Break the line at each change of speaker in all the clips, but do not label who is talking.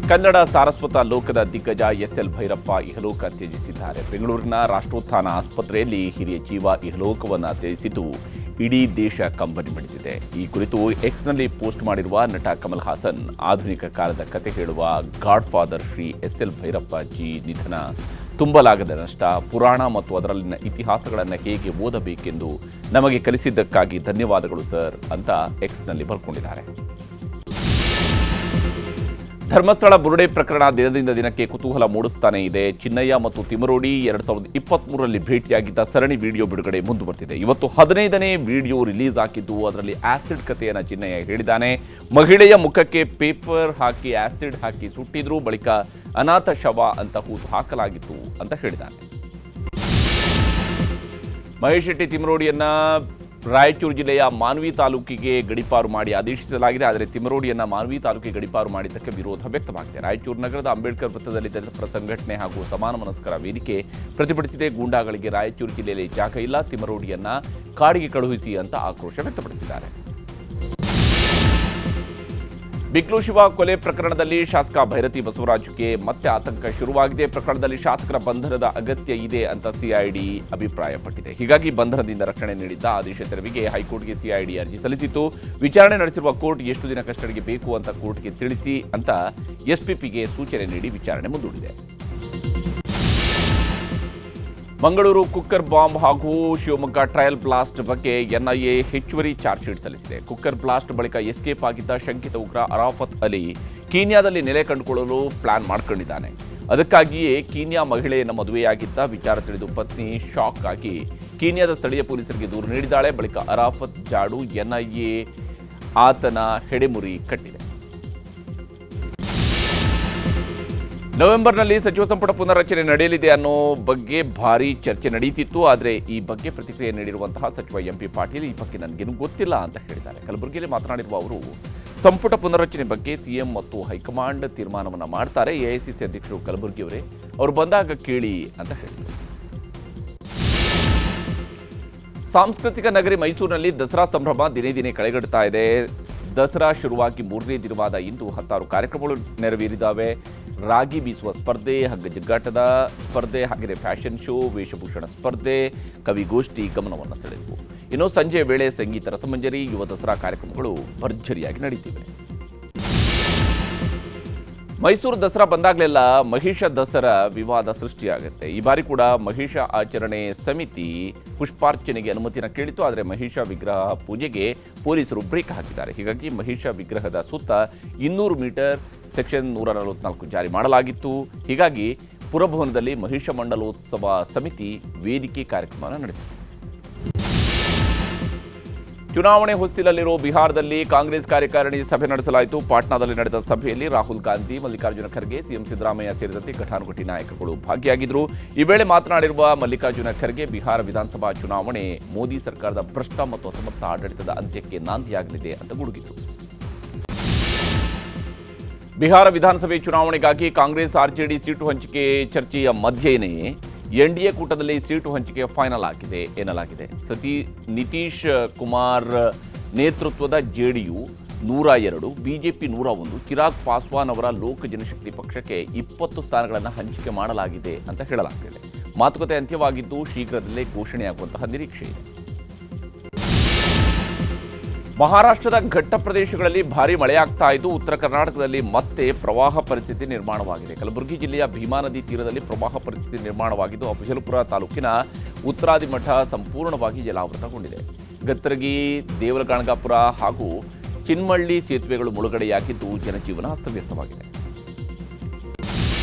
ಕನ್ನಡ ಸಾರಸ್ವತ ಲೋಕದ ದಿಗ್ಗಜ ಎಸ್ಎಲ್ ಭೈರಪ್ಪ ಇಹಲೋಕ ತ್ಯಜಿಸಿದ್ದಾರೆ. ಬೆಂಗಳೂರಿನ ರಾಷ್ಟ್ರೋತ್ಥಾನ ಆಸ್ಪತ್ರೆಯಲ್ಲಿ ಹಿರಿಯ ಜೀವ ಇಹಲೋಕವನ್ನು ತ್ಯಜಿಸಿದ್ದು ಇಡೀ ದೇಶ ಕಂಬನಿ ಮಿಡಿದಿದೆ. ಈ ಕುರಿತು ಎಕ್ಸ್ನಲ್ಲಿ ಪೋಸ್ಟ್ ಮಾಡಿರುವ ನಟ ಕಮಲ್ ಹಾಸನ್, ಆಧುನಿಕ ಕಾಲದ ಕತೆ ಹೇಳುವ godfather Shri S L Bhyrappa ji ನಿಧನ ತುಂಬಲಾಗದ ನಷ್ಟ. ಪುರಾಣ ಮತ್ತು ಅದರಲ್ಲಿನ ಇತಿಹಾಸಗಳನ್ನು ಹೇಗೆ ಓದಬೇಕೆಂದು ನಮಗೆ ಕಲಿಸಿದ್ದಕ್ಕಾಗಿ ಧನ್ಯವಾದಗಳು ಸರ್ ಅಂತ ಎಕ್ಸ್ನಲ್ಲಿ ಬರ್ಕೊಂಡಿದ್ದಾರೆ. ಧರ್ಮಸ್ಥಳ ಬುರುಡೆ ಪ್ರಕರಣ ದಿನದಿಂದ ದಿನಕ್ಕೆ ಕುತೂಹಲ ಮೂಡಿಸ್ತಾನೆ ಇದೆ. ಚಿನ್ನಯ್ಯ ಮತ್ತು ತಿಮರೋಡಿ 2023ರಲ್ಲಿ ಭೇಟಿಯಾಗಿದ್ದ ಸರಣಿ ವಿಡಿಯೋ ಬಿಡುಗಡೆ ಮುಂದುವರೆದಿದೆ. ಇವತ್ತು 15ನೇ ವಿಡಿಯೋ ರಿಲೀಸ್ ಆಗಿದ್ದು ಅದರಲ್ಲಿ ಆಸಿಡ್ ಕಥೆಯನ್ನು ಚಿನ್ನಯ್ಯ ಹೇಳಿದ್ದಾನೆ. ಮಹಿಳೆಯ ಮುಖಕ್ಕೆ ಪೇಪರ್ ಹಾಕಿ ಆಸಿಡ್ ಹಾಕಿ ಸುಟ್ಟಿದ್ರು, ಬಳಿಕ ಅನಾಥ ಶವ ಅಂತ ಹೂತು ಹಾಕಲಾಗಿತ್ತು ಅಂತ ಹೇಳಿದ್ದಾನೆ. ಮಹೇಶ್ ಶೆಟ್ಟಿ ತಿಮರೋಡಿಯನ್ನ ರಾಯಚೂರು ಜಿಲ್ಲೆಯ ಮಾನ್ವಿ ತಾಲೂಕಿಗೆ ಗಡೀಪಾರು ಮಾಡಿ ಆದೇಶಿಸಲಾಗಿದೆ. ಆದರೆ ತಿಮರೋಡಿಯನ್ನ ಮಾನ್ವಿ ತಾಲೂಕಿಗೆ ಗಡೀಪಾರು ಮಾಡಿದ್ದಕ್ಕೆ ವಿರೋಧ ವ್ಯಕ್ತವಾಗಿದೆ. ರಾಯಚೂರು ನಗರದ ಅಂಬೇಡ್ಕರ್ ವೃತ್ತದಲ್ಲಿ ದಲಿತ ಪರ ಸಂಘಟನೆ ಹಾಗೂ ಸಮಾನ ಮನಸ್ಕರ ವೇದಿಕೆ ಪ್ರತಿಭಟಿಸಿದೆ. ಗೂಂಡಾಗಳಿಗೆ ರಾಯಚೂರು ಜಿಲ್ಲೆಯಲ್ಲಿ ಜಾಗ ಇಲ್ಲ, ತಿಮರೋಡಿಯನ್ನ ಕಾಡಿಗೆ ಕಳುಹಿಸಿ ಅಂತ ಆಕ್ರೋಶ ವ್ಯಕ್ತಪಡಿಸಿದ್ದಾರೆ. ಬಿಕ್ಲು ಶಿವ ಕೊಲೆ ಪ್ರಕರಣದಲ್ಲಿ ಶಾಸಕ ಭೈರತಿ ಬಸವರಾಜ್ಗೆ ಮತ್ತೆ ಆತಂಕ ಶುರುವಾಗಿದೆ. ಪ್ರಕರಣದಲ್ಲಿ ಶಾಸಕರ ಬಂಧನದ ಅಗತ್ಯ ಇದೆ ಅಂತ ಸಿಐಡಿ ಅಭಿಪ್ರಾಯಪಟ್ಟಿದೆ. ಹೀಗಾಗಿ ಬಂಧನದಿಂದ ರಕ್ಷಣೆ ನೀಡಿದ್ದ ಆದೇಶ ತೆರವಿಗೆ ಹೈಕೋರ್ಟ್ಗೆ ಸಿಐಡಿ ಅರ್ಜಿ ಸಲ್ಲಿಸಿತ್ತು. ವಿಚಾರಣೆ ನಡೆಸಿರುವ ಕೋರ್ಟ್ ಎಷ್ಟು ದಿನ ಕಸ್ಟಡಿಗೆ ಬೇಕು ಅಂತ ಕೋರ್ಟ್ಗೆ ತಿಳಿಸಿ ಅಂತ ಎಸ್ಪಿಪಿಗೆ ಸೂಚನೆ ನೀಡಿ ವಿಚಾರಣೆ ಮುಂದೂಡಿದೆ. ಮಂಗಳೂರು ಕುಕ್ಕರ್ ಬಾಂಬ್ ಹಾಗೂ ಶಿವಮೊಗ್ಗ ಟ್ರಯಲ್ ಬ್ಲಾಸ್ಟ್ ಬಗ್ಗೆ ಎನ್ಐಎ ಹೆಚ್ಚುವರಿ ಚಾರ್ಜ್ ಶೀಟ್ ಸಲ್ಲಿಸಿದೆ. ಕುಕ್ಕರ್ ಬ್ಲಾಸ್ಟ್ ಬಳಿಕ ಎಸ್ಕೇಪ್ ಆಗಿದ್ದ ಶಂಕಿತ ಉಗ್ರ ಅರಾಫತ್ ಅಲಿ ಕೀನ್ಯಾದಲ್ಲಿ ನೆಲೆ ಕಂಡುಕೊಳ್ಳಲು ಪ್ಲಾನ್ ಮಾಡಿಕೊಂಡಿದ್ದಾನೆ. ಅದಕ್ಕಾಗಿಯೇ ಕೀನ್ಯಾ ಮಹಿಳೆಯನ್ನು ಮದುವೆಯಾಗಿದ್ದ ವಿಚಾರ ತಿಳಿದು ಪತ್ನಿ ಶಾಕ್ ಆಗಿ ಕೀನ್ಯಾದ ಸ್ಥಳೀಯ ಪೊಲೀಸರಿಗೆ ದೂರು ನೀಡಿದ್ದಾಳೆ. ಬಳಿಕ ಅರಾಫತ್ ಜಾಡು ಎನ್ಐಎ ಆತನ ಹೆಡೆಮುರಿ ಕಟ್ಟಿದೆ. ನವೆಂಬರ್ನಲ್ಲಿ ಸಚಿವ ಸಂಪುಟ ಪುನರ್ರಚನೆ ನಡೆಯಲಿದೆ ಅನ್ನೋ ಬಗ್ಗೆ ಭಾರೀ ಚರ್ಚೆ ನಡೆಯುತ್ತಿತ್ತು. ಆದರೆ ಈ ಬಗ್ಗೆ ಪ್ರತಿಕ್ರಿಯೆ ನೀಡಿರುವಂತಹ ಸಚಿವ ಎಂಪಿ ಪಾಟೀಲ್, ಈ ಬಗ್ಗೆ ನನಗೇನು ಗೊತ್ತಿಲ್ಲ ಅಂತ ಹೇಳಿದ್ದಾರೆ. ಕಲಬುರಗಿಯಲ್ಲಿ ಮಾತನಾಡಿರುವ ಅವರು, ಸಂಪುಟ ಪುನರ್ರಚನೆ ಬಗ್ಗೆ ಸಿಎಂ ಮತ್ತು ಹೈಕಮಾಂಡ್ ತೀರ್ಮಾನವನ್ನು ಮಾಡ್ತಾರೆ. ಎಐಸಿಸಿ ಅಧ್ಯಕ್ಷರು ಕಲಬುರಗಿಯವರೇ, ಅವರು ಬಂದಾಗ ಕೇಳಿ ಅಂತ ಹೇಳಿದರು. ಸಾಂಸ್ಕೃತಿಕ ನಗರಿ ಮೈಸೂರಿನಲ್ಲಿ ದಸರಾ ಸಂಭ್ರಮ ದಿನೇ ದಿನೇ ಕಳೆಗಡ್ತಾ ಇದೆ. ದಸರಾ ಶುರುವಾಗಿ 3ನೇ ದಿನವಾದ ಇಂದು 10 ಕಾರ್ಯಕ್ರಮಗಳು ನೆರವೇರಿದ್ದಾವೆ. ರಾಗಿ ಬೀಸುವ ಸ್ಪರ್ಧೆ, ಹಗ್ಗ ಜಗ್ಗಾಟದ ಸ್ಪರ್ಧೆ, ಹಾಗೆಯೇ ಫ್ಯಾಷನ್ ಶೋ, ವೇಷಭೂಷಣ ಸ್ಪರ್ಧೆ, ಕವಿಗೋಷ್ಠಿ ಗಮನವನ್ನು ಸೆಳೆದವು. ಇನ್ನು ಸಂಜೆಯ ವೇಳೆ ಸಂಗೀತ ರಸಮಂಜರಿ, ಯುವ ದಸರಾ ಕಾರ್ಯಕ್ರಮಗಳು ಭರ್ಜರಿಯಾಗಿ ನಡೆಯುತ್ತಿವೆ. ಮೈಸೂರು ದಸರಾ ಬಂದಾಗಲೆಲ್ಲ ಮಹಿಷ ದಸರಾ ವಿವಾದ ಸೃಷ್ಟಿಯಾಗುತ್ತೆ. ಈ ಬಾರಿ ಕೂಡ ಮಹಿಷ ಆಚರಣೆ ಸಮಿತಿ ಪುಷ್ಪಾರ್ಚನೆಗೆ ಅನುಮತಿಯನ್ನು ಕೇಳಿತು. ಆದರೆ ಮಹಿಷ ವಿಗ್ರಹ ಪೂಜೆಗೆ ಪೊಲೀಸರು ಬ್ರೇಕ್ ಹಾಕಿದ್ದಾರೆ. ಹೀಗಾಗಿ ಮಹಿಷ ವಿಗ್ರಹದ ಸುತ್ತ 200 ಮೀಟರ್ ಸೆಕ್ಷನ್ 144 ಜಾರಿ ಮಾಡಲಾಗಿತ್ತು. ಹೀಗಾಗಿ ಪುರಭವನದಲ್ಲಿ ಮಹಿಷ ಮಂಡಲೋತ್ಸವ ಸಮಿತಿ ವೇದಿಕೆ ಕಾರ್ಯಕ್ರಮವನ್ನು ನಡೆಸಿತು. ಚುನಾವಣೆ ಹೊಸ್ತಿಲಲ್ಲಿರೋ ಬಿಹಾರದಲ್ಲಿ ಕಾಂಗ್ರೆಸ್ ಕಾರ್ಯಕಾರಿಣಿ ಸಭೆ ನಡೆಸಲಾಯಿತು. ಪಾಟ್ನಾದಲ್ಲಿ ನಡೆದ ಸಭೆಯಲ್ಲಿ ರಾಹುಲ್ ಗಾಂಧಿ, ಮಲ್ಲಿಕಾರ್ಜುನ ಖರ್ಗೆ, ಸಿಎಂ ಸಿದ್ದರಾಮಯ್ಯ ಸೇರಿದಂತೆ ಘಟಾನುಘಟಿ ನಾಯಕರುಗಳು ಭಾಗಿಯಾಗಿದ್ದರು. ಈ ವೇಳೆ ಮಾತನಾಡಿರುವ ಮಲ್ಲಿಕಾರ್ಜುನ ಖರ್ಗೆ, ಬಿಹಾರ ವಿಧಾನಸಭಾ ಚುನಾವಣೆ ಮೋದಿ ಸರ್ಕಾರದ ಭ್ರಷ್ಟ ಮತ್ತು ಅಸಮರ್ಥ ಆಡಳಿತದ ಅಂತ್ಯಕ್ಕೆ ನಾಂದಿಯಾಗಲಿದೆ ಅಂತ ಗುಡುಗಿತು. ಬಿಹಾರ ವಿಧಾನಸಭೆ ಚುನಾವಣೆಗಾಗಿ ಕಾಂಗ್ರೆಸ್ ಆರ್ಜೆಡಿ ಸೀಟು ಹಂಚಿಕೆ ಚರ್ಚೆಯ ಮಧ್ಯೆಯೇ ಎನ್ಡಿಎ ಕೂಟದಲ್ಲಿ ಸೀಟು ಹಂಚಿಕೆ ಫೈನಲ್ ಆಗಿದೆ ಎನ್ನಲಾಗಿದೆ. ನಿತೀಶ್ ಕುಮಾರ್ ನೇತೃತ್ವದ ಜೆಡಿಯು 102, ಬಿಜೆಪಿ 101, ಚಿರಾಗ್ ಪಾಸ್ವಾನ್ ಅವರ ಲೋಕ ಜನಶಕ್ತಿ ಪಕ್ಷಕ್ಕೆ 20 ಸ್ಥಾನಗಳನ್ನು ಹಂಚಿಕೆ ಮಾಡಲಾಗಿದೆ ಅಂತ ಹೇಳಲಾಗ್ತಿದೆ. ಮಾತುಕತೆ ಅಂತ್ಯವಾಗಿದ್ದು ಶೀಘ್ರದಲ್ಲೇ ಘೋಷಣೆಯಾಗುವಂತಹ ನಿರೀಕ್ಷೆ ಇದೆ. ಮಹಾರಾಷ್ಟ್ರದ ಘಟ್ಟ ಪ್ರದೇಶಗಳಲ್ಲಿ ಭಾರೀ ಮಳೆಯಾಗ್ತಾ ಇದ್ದು ಉತ್ತರ ಕರ್ನಾಟಕದಲ್ಲಿ ಮತ್ತೆ ಪ್ರವಾಹ ಪರಿಸ್ಥಿತಿ ನಿರ್ಮಾಣವಾಗಿದೆ. ಕಲಬುರಗಿ ಜಿಲ್ಲೆಯ ಭೀಮಾ ನದಿ ತೀರದಲ್ಲಿ ಪ್ರವಾಹ ಪರಿಸ್ಥಿತಿ ನಿರ್ಮಾಣವಾಗಿದ್ದು ಅಫಜಲಪುರ ತಾಲೂಕಿನ ಉತ್ತರಾದಿಮಠ ಸಂಪೂರ್ಣವಾಗಿ ಜಲಾವೃತಗೊಂಡಿದೆ. ಗತ್ತರಗಿ, ದೇವರಗಾಣಗಾಪುರ ಹಾಗೂ ಚಿನ್ಮಳ್ಳಿ ಸೇತುವೆಗಳು ಮುಳುಗಡೆಯಾಗಿದ್ದು ಜನಜೀವನ ಅಸ್ತವ್ಯಸ್ತವಾಗಿದೆ.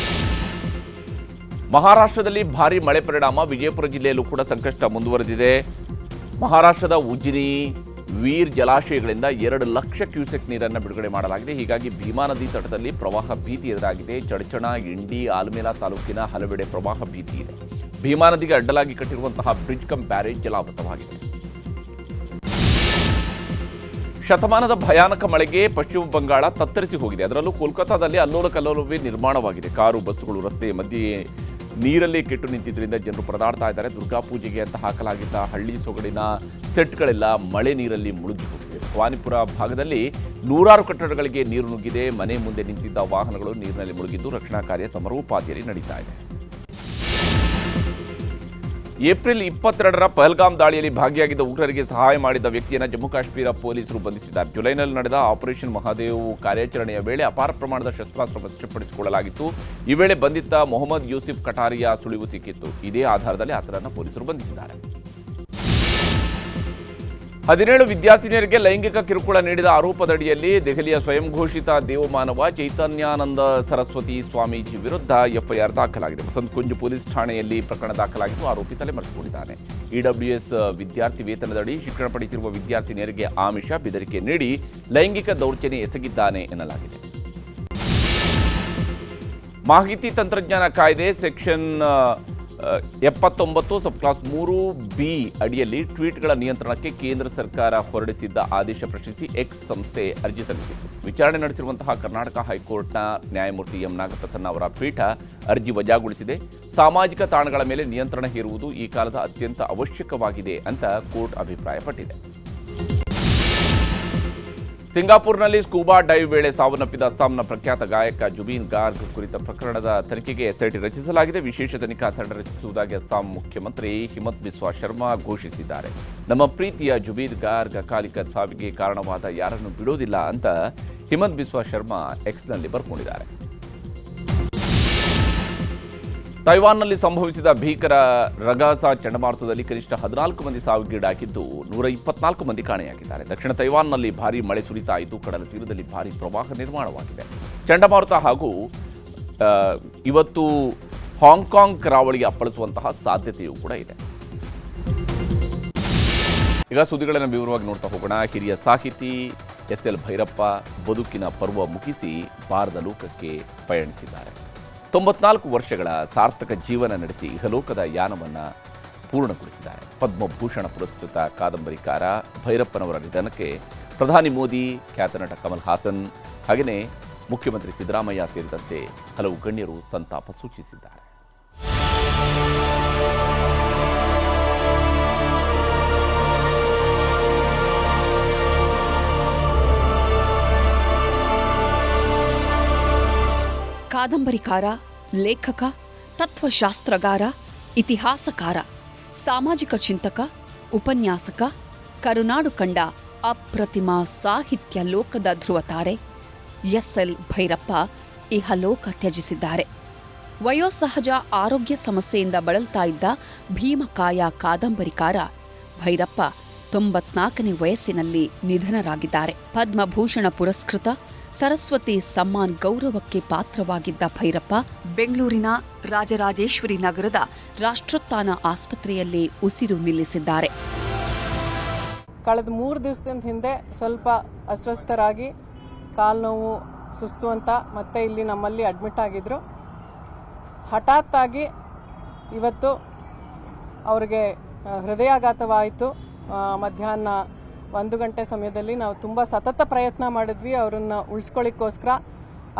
ಮಹಾರಾಷ್ಟ್ರದಲ್ಲಿ ಭಾರೀ ಮಳೆ ಪರಿಣಾಮ ವಿಜಯಪುರ ಜಿಲ್ಲೆಯಲ್ಲೂ ಕೂಡ ಸಂಕಷ್ಟ ಮುಂದುವರೆದಿದೆ. ಮಹಾರಾಷ್ಟ್ರದ ಉಜ್ಜಿನಿ, ವೀರ್ ಜಲಾಶಯಗಳಿಂದ 2 ಲಕ್ಷ ಕ್ಯೂಸೆಕ್ ನೀರನ್ನು ಬಿಡುಗಡೆ ಮಾಡಲಾಗಿದೆ. ಹೀಗಾಗಿ ಭೀಮಾ ನದಿ ತಟದಲ್ಲಿ ಪ್ರವಾಹ ಭೀತಿ ಎದುರಾಗಿದೆ. ಚಡಚಣ, ಇಂಡಿ, ಆಲ್ಮೇಲಾ ತಾಲೂಕಿನ ಹಲವೆಡೆ ಪ್ರವಾಹ ಭೀತಿ ಇದೆ. ಭೀಮಾ ನದಿಗೆ ಅಡ್ಡಲಾಗಿ ಕಟ್ಟಿರುವಂತಹ ಬ್ರಿಡ್ಜ್ ಕಮ್ ಬ್ಯಾರೇಜ್ ಜಲಾವೃತವಾಗಿದೆ. ಶತಮಾನದ ಭಯಾನಕ ಮಳೆಗೆ ಪಶ್ಚಿಮ ಬಂಗಾಳ ತತ್ತರಿಸಿ ಹೋಗಿದೆ. ಅದರಲ್ಲೂ ಕೋಲ್ಕತ್ತಾದಲ್ಲಿ ಅಲ್ಲೋಲ ಕಲ್ಲೋಲವೇ ನಿರ್ಮಾಣವಾಗಿದೆ. ಕಾರು, ಬಸ್ಸುಗಳು ರಸ್ತೆ ಮಧ್ಯೆ ನೀರಲ್ಲಿ ಕೆಟ್ಟು ನಿಂತಿದ್ದರಿಂದ ಜನರು ಪರದಾಡ್ತಾ ಇದ್ದಾರೆ. ದುರ್ಗಾ ಪೂಜೆಗೆ ಅಂತ ಹಾಕಲಾಗಿದ್ದ ಹಳ್ಳಿ ಸೊಗಡಿನ ಸೆಟ್ಗಳೆಲ್ಲ ಮಳೆ ನೀರಲ್ಲಿ ಮುಳುಗಿ ಹೋಗಿವೆ. ವಾನಿಪುರ ಭಾಗದಲ್ಲಿ ನೂರಾರು ಕಟ್ಟಡಗಳಿಗೆ ನೀರು ನುಗ್ಗಿದೆ. ಮನೆ ಮುಂದೆ ನಿಂತಿದ್ದ ವಾಹನಗಳು ನೀರಿನಲ್ಲಿ ಮುಳುಗಿದ್ದು ರಕ್ಷಣಾ ಕಾರ್ಯ ಸಮರೋಪಾದಿಯಲ್ಲಿ ನಡೀತಾ ಇದೆ. ಏಪ್ರಿಲ್ 22ರ ಪಹಲ್ಗಾಮ್ ದಾಳಿಯಲ್ಲಿ ಭಾಗಿಯಾಗಿದ್ದ ಉಗ್ರರಿಗೆ ಸಹಾಯ ಮಾಡಿದ ವ್ಯಕ್ತಿಯನ್ನು ಜಮ್ಮು ಕಾಶ್ಮೀರ ಪೊಲೀಸರು ಬಂಧಿಸಿದ್ದಾರೆ. ಜುಲೈನಲ್ಲಿ ನಡೆದ ಆಪರೇಷನ್ ಮಹಾದೇವ್ ಕಾರ್ಯಾಚರಣೆಯ ವೇಳೆ ಅಪಾರ ಪ್ರಮಾಣದ ಶಸ್ತ್ರಾಸ್ತ್ರ ವಶಪಡಿಸಿಕೊಳ್ಳಲಾಗಿತ್ತು. ಈ ವೇಳೆ ಬಂಧಿತ ಮೊಹಮ್ಮದ್ ಯೂಸಿಫ್ ಕಟಾರಿಯಾ ಸುಳಿವು ಸಿಕ್ಕಿತ್ತು. ಇದೇ ಆಧಾರದಲ್ಲಿ ಆತನನ್ನು ಪೊಲೀಸರು ಬಂಧಿಸಿದ್ದಾರೆ. 17 ವಿದ್ಯಾರ್ಥಿನಿಯರಿಗೆ ಲೈಂಗಿಕ ಕಿರುಕುಳ ನೀಡಿದ ಆರೋಪದಡಿಯಲ್ಲಿ ದೆಹಲಿಯ ಸ್ವಯಂ ಘೋಷಿತ ದೇವಮಾನವ ಚೈತನ್ಯಾನಂದ ಸರಸ್ವತಿ ಸ್ವಾಮೀಜಿ ವಿರುದ್ಧ ಎಫ್ಐಆರ್ ದಾಖಲಾಗಿದೆ. ವಸಂತಕುಂಜ್ ಪೊಲೀಸ್ ಠಾಣೆಯಲ್ಲಿ ಪ್ರಕರಣ ದಾಖಲಾಗಿದ್ದು ಆರೋಪಿ ತಲೆಮರೆಸಿಕೊಂಡಿದ್ದಾನೆ. ಇಡಬ್ಲ್ಯೂಎಸ್ ವಿದ್ಯಾರ್ಥಿ ವೇತನದಡಿ ಶಿಕ್ಷಣ ಪಡೆಯುತ್ತಿರುವ ವಿದ್ಯಾರ್ಥಿನಿಯರಿಗೆ ಆಮಿಷ ಬೆದರಿಕೆ ನೀಡಿ ಲೈಂಗಿಕ ದೌರ್ಜನ್ಯ ಎಸಗಿದ್ದಾನೆ ಎನ್ನಲಾಗಿದೆ. ಮಾಹಿತಿ ತಂತ್ರಜ್ಞಾನ ಕಾಯ್ದೆ ಸೆಕ್ಷನ್ 79 ಸಬ್ ಕ್ಲಾಸ್ 3B ಅಡಿಯಲ್ಲಿ ಟ್ವೀಟ್ಗಳ ನಿಯಂತ್ರಣಕ್ಕೆ ಕೇಂದ್ರ ಸರ್ಕಾರ ಹೊರಡಿಸಿದ್ದ ಆದೇಶ ಪ್ರಶ್ನಿಸಿ ಎಕ್ಸ್ ಸಂಸ್ಥೆ ಅರ್ಜಿ ಸಲ್ಲಿಸಿತ್ತು. ವಿಚಾರಣೆ ನಡೆಸಿರುವಂತಹ ಕರ್ನಾಟಕ ಹೈಕೋರ್ಟ್ನ ನ್ಯಾಯಮೂರ್ತಿ ಎಂ ನಾಗಪ್ರಸನ್ನ ಅವರ ಪೀಠ ಅರ್ಜಿ ವಜಾಗೊಳಿಸಿದೆ. ಸಾಮಾಜಿಕ ತಾಣಗಳ ಮೇಲೆ ನಿಯಂತ್ರಣ ಹೇರುವುದು ಈ ಕಾಲದ ಅತ್ಯಂತ ಅವಶ್ಯಕವಾಗಿದೆ ಅಂತ ಕೋರ್ಟ್ ಅಭಿಪ್ರಾಯಪಟ್ಟಿದೆ. ಸಿಂಗಾಪುರ್ನಲ್ಲಿ ಸ್ಕೂಬಾ ಡೈವ್ ವೇಳೆ ಸಾವನ್ನಪ್ಪಿದ ಅಸ್ಸಾಂನ ಪ್ರಖ್ಯಾತ ಗಾಯಕ ಜುಬೀನ್ ಗಾರ್ಗ್ ಕುರಿತ ಪ್ರಕರಣದ ತನಿಖೆಗೆ ಎಸ್ಐಟಿ ರಚಿಸಲಾಗಿದೆ. ವಿಶೇಷ ತನಿಖಾ ತಂಡ ರಚಿಸುವುದಾಗಿ ಅಸ್ಸಾಂ ಮುಖ್ಯಮಂತ್ರಿ ಹಿಮಂತ್ ಬಿಸ್ವಾ ಶರ್ಮಾ ಘೋಷಿಸಿದ್ದಾರೆ. ನಮ್ಮ ಪ್ರೀತಿಯ ಜುಬೀನ್ ಗಾರ್ಗ್ ಅಕಾಲಿಕ ಸಾವಿಗೆ ಕಾರಣವಾದ ಯಾರನ್ನು ಬಿಡೋದಿಲ್ಲ ಅಂತ ಹಿಮಂತ್ ಬಿಸ್ವಾ ಶರ್ಮಾ ಎಕ್ಸ್ನಲ್ಲಿ ಬರ್ಕೊಂಡಿದ್ದಾರೆ. ತೈವಾನ್ನಲ್ಲಿ ಸಂಭವಿಸಿದ ಭೀಕರ ರಗಾಸ ಚಂಡಮಾರುತದಲ್ಲಿ ಕನಿಷ್ಠ 14 ಮಂದಿ ಸಾವಿಗೀಡಾಗಿದ್ದು 124 ಮಂದಿ ಕಾಣೆಯಾಗಿದ್ದಾರೆ. ದಕ್ಷಿಣ ತೈವಾನ್ನಲ್ಲಿ ಭಾರೀ ಮಳೆ ಸುರಿತಾ ಇದ್ದು ಕಡಲ ತೀರದಲ್ಲಿ ಭಾರೀ ಪ್ರವಾಹ ನಿರ್ಮಾಣವಾಗಿದೆ. ಚಂಡಮಾರುತ ಹಾಗೂ ಇವತ್ತು ಹಾಂಗ್ಕಾಂಗ್ ಕರಾವಳಿಗೆ ಅಪ್ಪಳಿಸುವಂತಹ ಸಾಧ್ಯತೆಯೂ ಕೂಡ ಇದೆ. ಈಗ ಸುದ್ದಿಗಳನ್ನು ವಿವರವಾಗಿ ನೋಡ್ತಾ ಹೋಗೋಣ. ಹಿರಿಯ ಸಾಹಿತಿ ಎಸ್ಎಲ್ ಭೈರಪ್ಪ ಬದುಕಿನ ಪರ್ವ ಮುಗಿಸಿ ಬಾರದ ಲೋಕಕ್ಕೆ ಪಯಣಿಸಿದ್ದಾರೆ. 94 ವರ್ಷಗಳ ಸಾರ್ಥಕ ಜೀವನ ನಡೆಸಿ ಇಹಲೋಕದ ಯಾನವನ್ನು ಪೂರ್ಣಗೊಳಿಸಿದ್ದಾರೆ. ಪದ್ಮಭೂಷಣ ಪುರಸ್ಕೃತ ಕಾದಂಬರಿಕಾರ ಭೈರಪ್ಪನವರ ನಿಧನಕ್ಕೆ ಪ್ರಧಾನಿ ಮೋದಿ, ಖ್ಯಾತ ನಟ ಕಮಲ್ ಹಾಸನ್ ಹಾಗೆಯೇ ಮುಖ್ಯಮಂತ್ರಿ ಸಿದ್ದರಾಮಯ್ಯ ಸೇರಿದಂತೆ ಹಲವು ಗಣ್ಯರು ಸಂತಾಪ ಸೂಚಿಸಿದ್ದಾರೆ.
ಕಾದಂಬರಿಕಾರ, ಲೇಖಕ, ತತ್ವಶಾಸ್ತ್ರಗಾರ, ಇತಿಹಾಸಕಾರ, ಸಾಮಾಜಿಕ ಚಿಂತಕ, ಉಪನ್ಯಾಸಕ, ಕರುನಾಡು ಕಂಡ ಅಪ್ರತಿಮ ಸಾಹಿತ್ಯ ಲೋಕದ ಧ್ರುವತಾರೆ ಎಸ್ಎಲ್ ಭೈರಪ್ಪ ಇಹಲೋಕ ತ್ಯಜಿಸಿದ್ದಾರೆ. ವಯೋಸಹಜ ಆರೋಗ್ಯ ಸಮಸ್ಯೆಯಿಂದ ಬಳಲ್ತಾ ಇದ್ದ ಭೀಮಕಾಯ ಕಾದಂಬರಿಕಾರ ಭೈರಪ್ಪ 94ನೇ ವಯಸ್ಸಿನಲ್ಲಿ ನಿಧನರಾಗಿದ್ದಾರೆ. ಪದ್ಮಭೂಷಣ ಪುರಸ್ಕೃತ, ಸರಸ್ವತಿ ಸಮ್ಮಾನ್ ಗೌರವಕ್ಕೆ ಪಾತ್ರವಾಗಿದ್ದ ಭೈರಪ್ಪ ಬೆಂಗಳೂರಿನ ರಾಜರಾಜೇಶ್ವರಿ ನಗರದ ರಾಷ್ಟ್ರೋತ್ಥಾನ ಆಸ್ಪತ್ರೆಯಲ್ಲಿ ಉಸಿರು ನಿಲ್ಲಿಸಿದ್ದಾರೆ.
ಕಳೆದ 3 ದಿವಸದಿಂದ ಹಿಂದೆ ಸ್ವಲ್ಪ ಅಸ್ವಸ್ಥರಾಗಿ ಕಾಲ್ನೋವು, ಸುಸ್ತು ಅಂತ ಮತ್ತೆ ಇಲ್ಲಿ ನಮ್ಮಲ್ಲಿ ಅಡ್ಮಿಟ್ ಆಗಿದ್ರು. ಹಠಾತ್ ಆಗಿ ಇವತ್ತು ಅವರಿಗೆ ಹೃದಯಾಘಾತವಾಯಿತು. ಮಧ್ಯಾಹ್ನ 1 ಗಂಟೆ ಸಮಯದಲ್ಲಿ ನಾವು ತುಂಬ ಸತತ ಪ್ರಯತ್ನ ಮಾಡಿದ್ವಿ ಅವರನ್ನು ಉಳಿಸ್ಕೊಳ್ಳಿಕ್ಕೋಸ್ಕರ.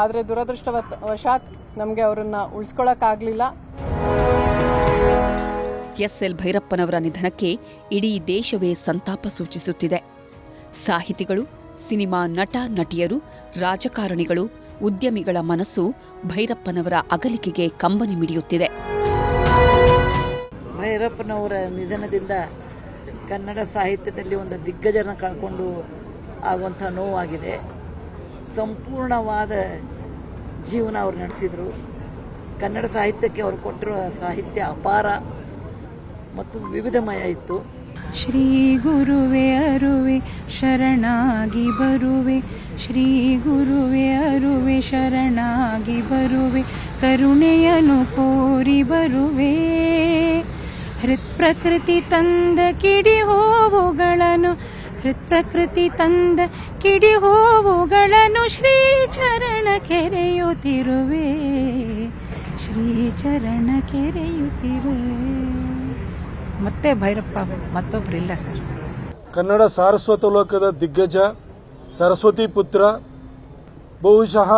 ಆದರೆ ದುರದೃಷ್ಟವಶಾತ್ ನಮಗೆ ಅವರನ್ನು ಉಳಿಸ್ಕೊಳ್ಳೋಕ್ಕಾಗಲಿಲ್ಲ.
ಎಸ್ಎಲ್ ಭೈರಪ್ಪನವರ ನಿಧನಕ್ಕೆ ಇಡೀ ದೇಶವೇ ಸಂತಾಪ ಸೂಚಿಸುತ್ತಿದೆ. ಸಾಹಿತಿಗಳು, ಸಿನಿಮಾ ನಟ ನಟಿಯರು, ರಾಜಕಾರಣಿಗಳು, ಉದ್ಯಮಿಗಳ ಮನಸ್ಸು ಭೈರಪ್ಪನವರ ಅಗಲಿಕೆಗೆ ಕಂಬನಿ ಮಿಡಿಯುತ್ತಿದೆ.
ಭೈರಪ್ಪನವರ ನಿಧನದಿಂದ ಕನ್ನಡ ಸಾಹಿತ್ಯದಲ್ಲಿ ಒಂದು ದಿಗ್ಗಜನ ಕಳ್ಕೊಂಡು ಆಗುವಂಥ ನೋವಾಗಿದೆ. ಸಂಪೂರ್ಣವಾದ ಜೀವನ ಅವರು ನಡೆಸಿದರು. ಕನ್ನಡ ಸಾಹಿತ್ಯಕ್ಕೆ ಅವರು ಕೊಟ್ಟಿರುವ ಸಾಹಿತ್ಯ ಅಪಾರ ಮತ್ತು ವಿವಿಧಮಯ ಇತ್ತು.
ಶ್ರೀ ಗುರುವೆ ಅರುವೆ ಶರಣಾಗಿ ಬರುವೆ, ಶ್ರೀ ಗುರುವೆ ಅರುವೆ ಶರಣಾಗಿ ಬರುವೆ, ಕರುಣೆಯನ್ನು ಕೋರಿ ಬರುವೆ. ಹೃತ್ಪ್ರಕೃತಿ ತಂದ ಕಿಡಿ ಹೋವುಗಳನ್ನು, ಹೃತ್ಪ್ರಕೃತಿ ತಂದ ಕಿಡಿ ಹೋವುಗಳನ್ನು ಶ್ರೀ ಚರಣ ಕೆರೆಯುತ್ತಿರುವೆ, ಶ್ರೀ ಚರಣ ಕೆರೆಯುತ್ತಿರುವೆ. ಮತ್ತೆ ಭೈರಪ್ಪ ಮತ್ತೊಬ್ಬರಿಲ್ಲ ಸರ್.
ಕನ್ನಡ ಸಾರಸ್ವತ ಲೋಕದ ದಿಗ್ಗಜ, ಸರಸ್ವತಿ ಪುತ್ರ, ಬಹುಶಃ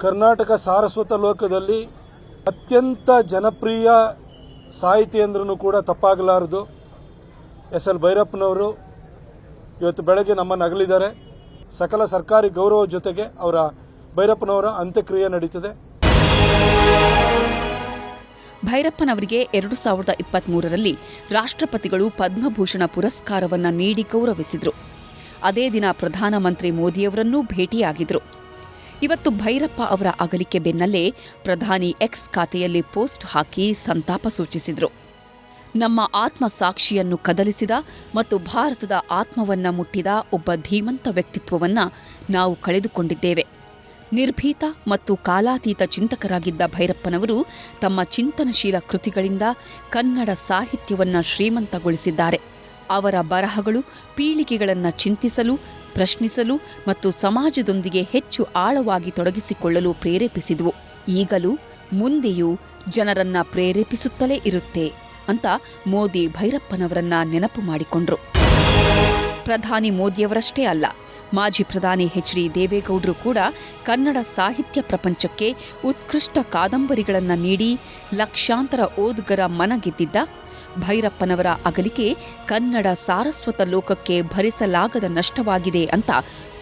ಕರ್ನಾಟಕ ಸಾರಸ್ವತ ಲೋಕದಲ್ಲಿ ಅತ್ಯಂತ ಜನಪ್ರಿಯ ಸಾಹಿತಿ ಅಂದ್ರೂ ಕೂಡ ತಪ್ಪಾಗಲಾರದು. ಎಸ್ ಎಲ್ ಭೈರಪ್ಪನವರು ಇವತ್ತು ಬೆಳಗ್ಗೆ ನಮ್ಮನ್ನು ಅಗಲಿದ್ದಾರೆ. ಸಕಲ ಸರ್ಕಾರಿ ಗೌರವ ಜೊತೆಗೆ ಅವರ ಭೈರಪ್ಪನವರ ಅಂತ್ಯಕ್ರಿಯೆ ನಡೀತದೆ.
ಭೈರಪ್ಪನವರಿಗೆ 2023ರಲ್ಲಿ ರಾಷ್ಟ್ರಪತಿಗಳು ಪದ್ಮಭೂಷಣ ಪುರಸ್ಕಾರವನ್ನು ನೀಡಿ ಗೌರವಿಸಿದರು. ಅದೇ ದಿನ ಪ್ರಧಾನಮಂತ್ರಿ ಮೋದಿಯವರನ್ನೂ ಭೇಟಿಯಾಗಿದ್ರು. ಇವತ್ತು ಭೈರಪ್ಪ ಅವರ ಅಗಲಿಕೆ ಬೆನ್ನಲ್ಲೇ ಪ್ರಧಾನಿ ಎಕ್ಸ್ ಖಾತೆಯಲ್ಲಿ ಪೋಸ್ಟ್ ಹಾಕಿ ಸಂತಾಪ ಸೂಚಿಸಿದ್ರು. ನಮ್ಮ ಆತ್ಮಸಾಕ್ಷಿಯನ್ನು ಕದಲಿಸಿದ ಮತ್ತು ಭಾರತದ ಆತ್ಮವನ್ನ ಮುಟ್ಟಿದ ಒಬ್ಬ ಧೀಮಂತ ವ್ಯಕ್ತಿತ್ವವನ್ನ ನಾವು ಕಳೆದುಕೊಂಡಿದ್ದೇವೆ. ನಿರ್ಭೀತ ಮತ್ತು ಕಾಲಾತೀತ ಚಿಂತಕರಾಗಿದ್ದ ಭೈರಪ್ಪನವರು ತಮ್ಮ ಚಿಂತನಶೀಲ ಕೃತಿಗಳಿಂದ ಕನ್ನಡ ಸಾಹಿತ್ಯವನ್ನ ಶ್ರೀಮಂತಗೊಳಿಸಿದ್ದಾರೆ. ಅವರ ಬರಹಗಳು ಪೀಳಿಗೆಗಳನ್ನು ಚಿಂತಿಸಲು, ಪ್ರಶ್ನಿಸಲು ಮತ್ತು ಸಮಾಜದೊಂದಿಗೆ ಹೆಚ್ಚು ಆಳವಾಗಿ ತೊಡಗಿಸಿಕೊಳ್ಳಲು ಪ್ರೇರೇಪಿಸಿದವು. ಈಗಲೂ ಮುಂದೆಯೂ ಜನರನ್ನ ಪ್ರೇರೇಪಿಸುತ್ತಲೇ ಇರುತ್ತೆ ಅಂತ ಮೋದಿ ಭೈರಪ್ಪನವರನ್ನ ನೆನಪು ಮಾಡಿಕೊಂಡ್ರು. ಪ್ರಧಾನಿ ಮೋದಿಯವರಷ್ಟೇ ಅಲ್ಲ, ಮಾಜಿ ಪ್ರಧಾನಿ ಎಚ್.ಡಿ. ದೇವೇಗೌಡರು ಕೂಡ ಕನ್ನಡ ಸಾಹಿತ್ಯ ಪ್ರಪಂಚಕ್ಕೆ ಉತ್ಕೃಷ್ಟ ಕಾದಂಬರಿಗಳನ್ನು ನೀಡಿ ಲಕ್ಷಾಂತರ ಓದುಗರ ಮನಗೆದ್ದಿದ್ದ ಭೈರಪ್ಪನವರ ಅಗಲಿಕೆ ಕನ್ನಡ ಸಾರಸ್ವತ ಲೋಕಕ್ಕೆ ಭರಿಸಲಾಗದ ನಷ್ಟವಾಗಿದೆ ಅಂತ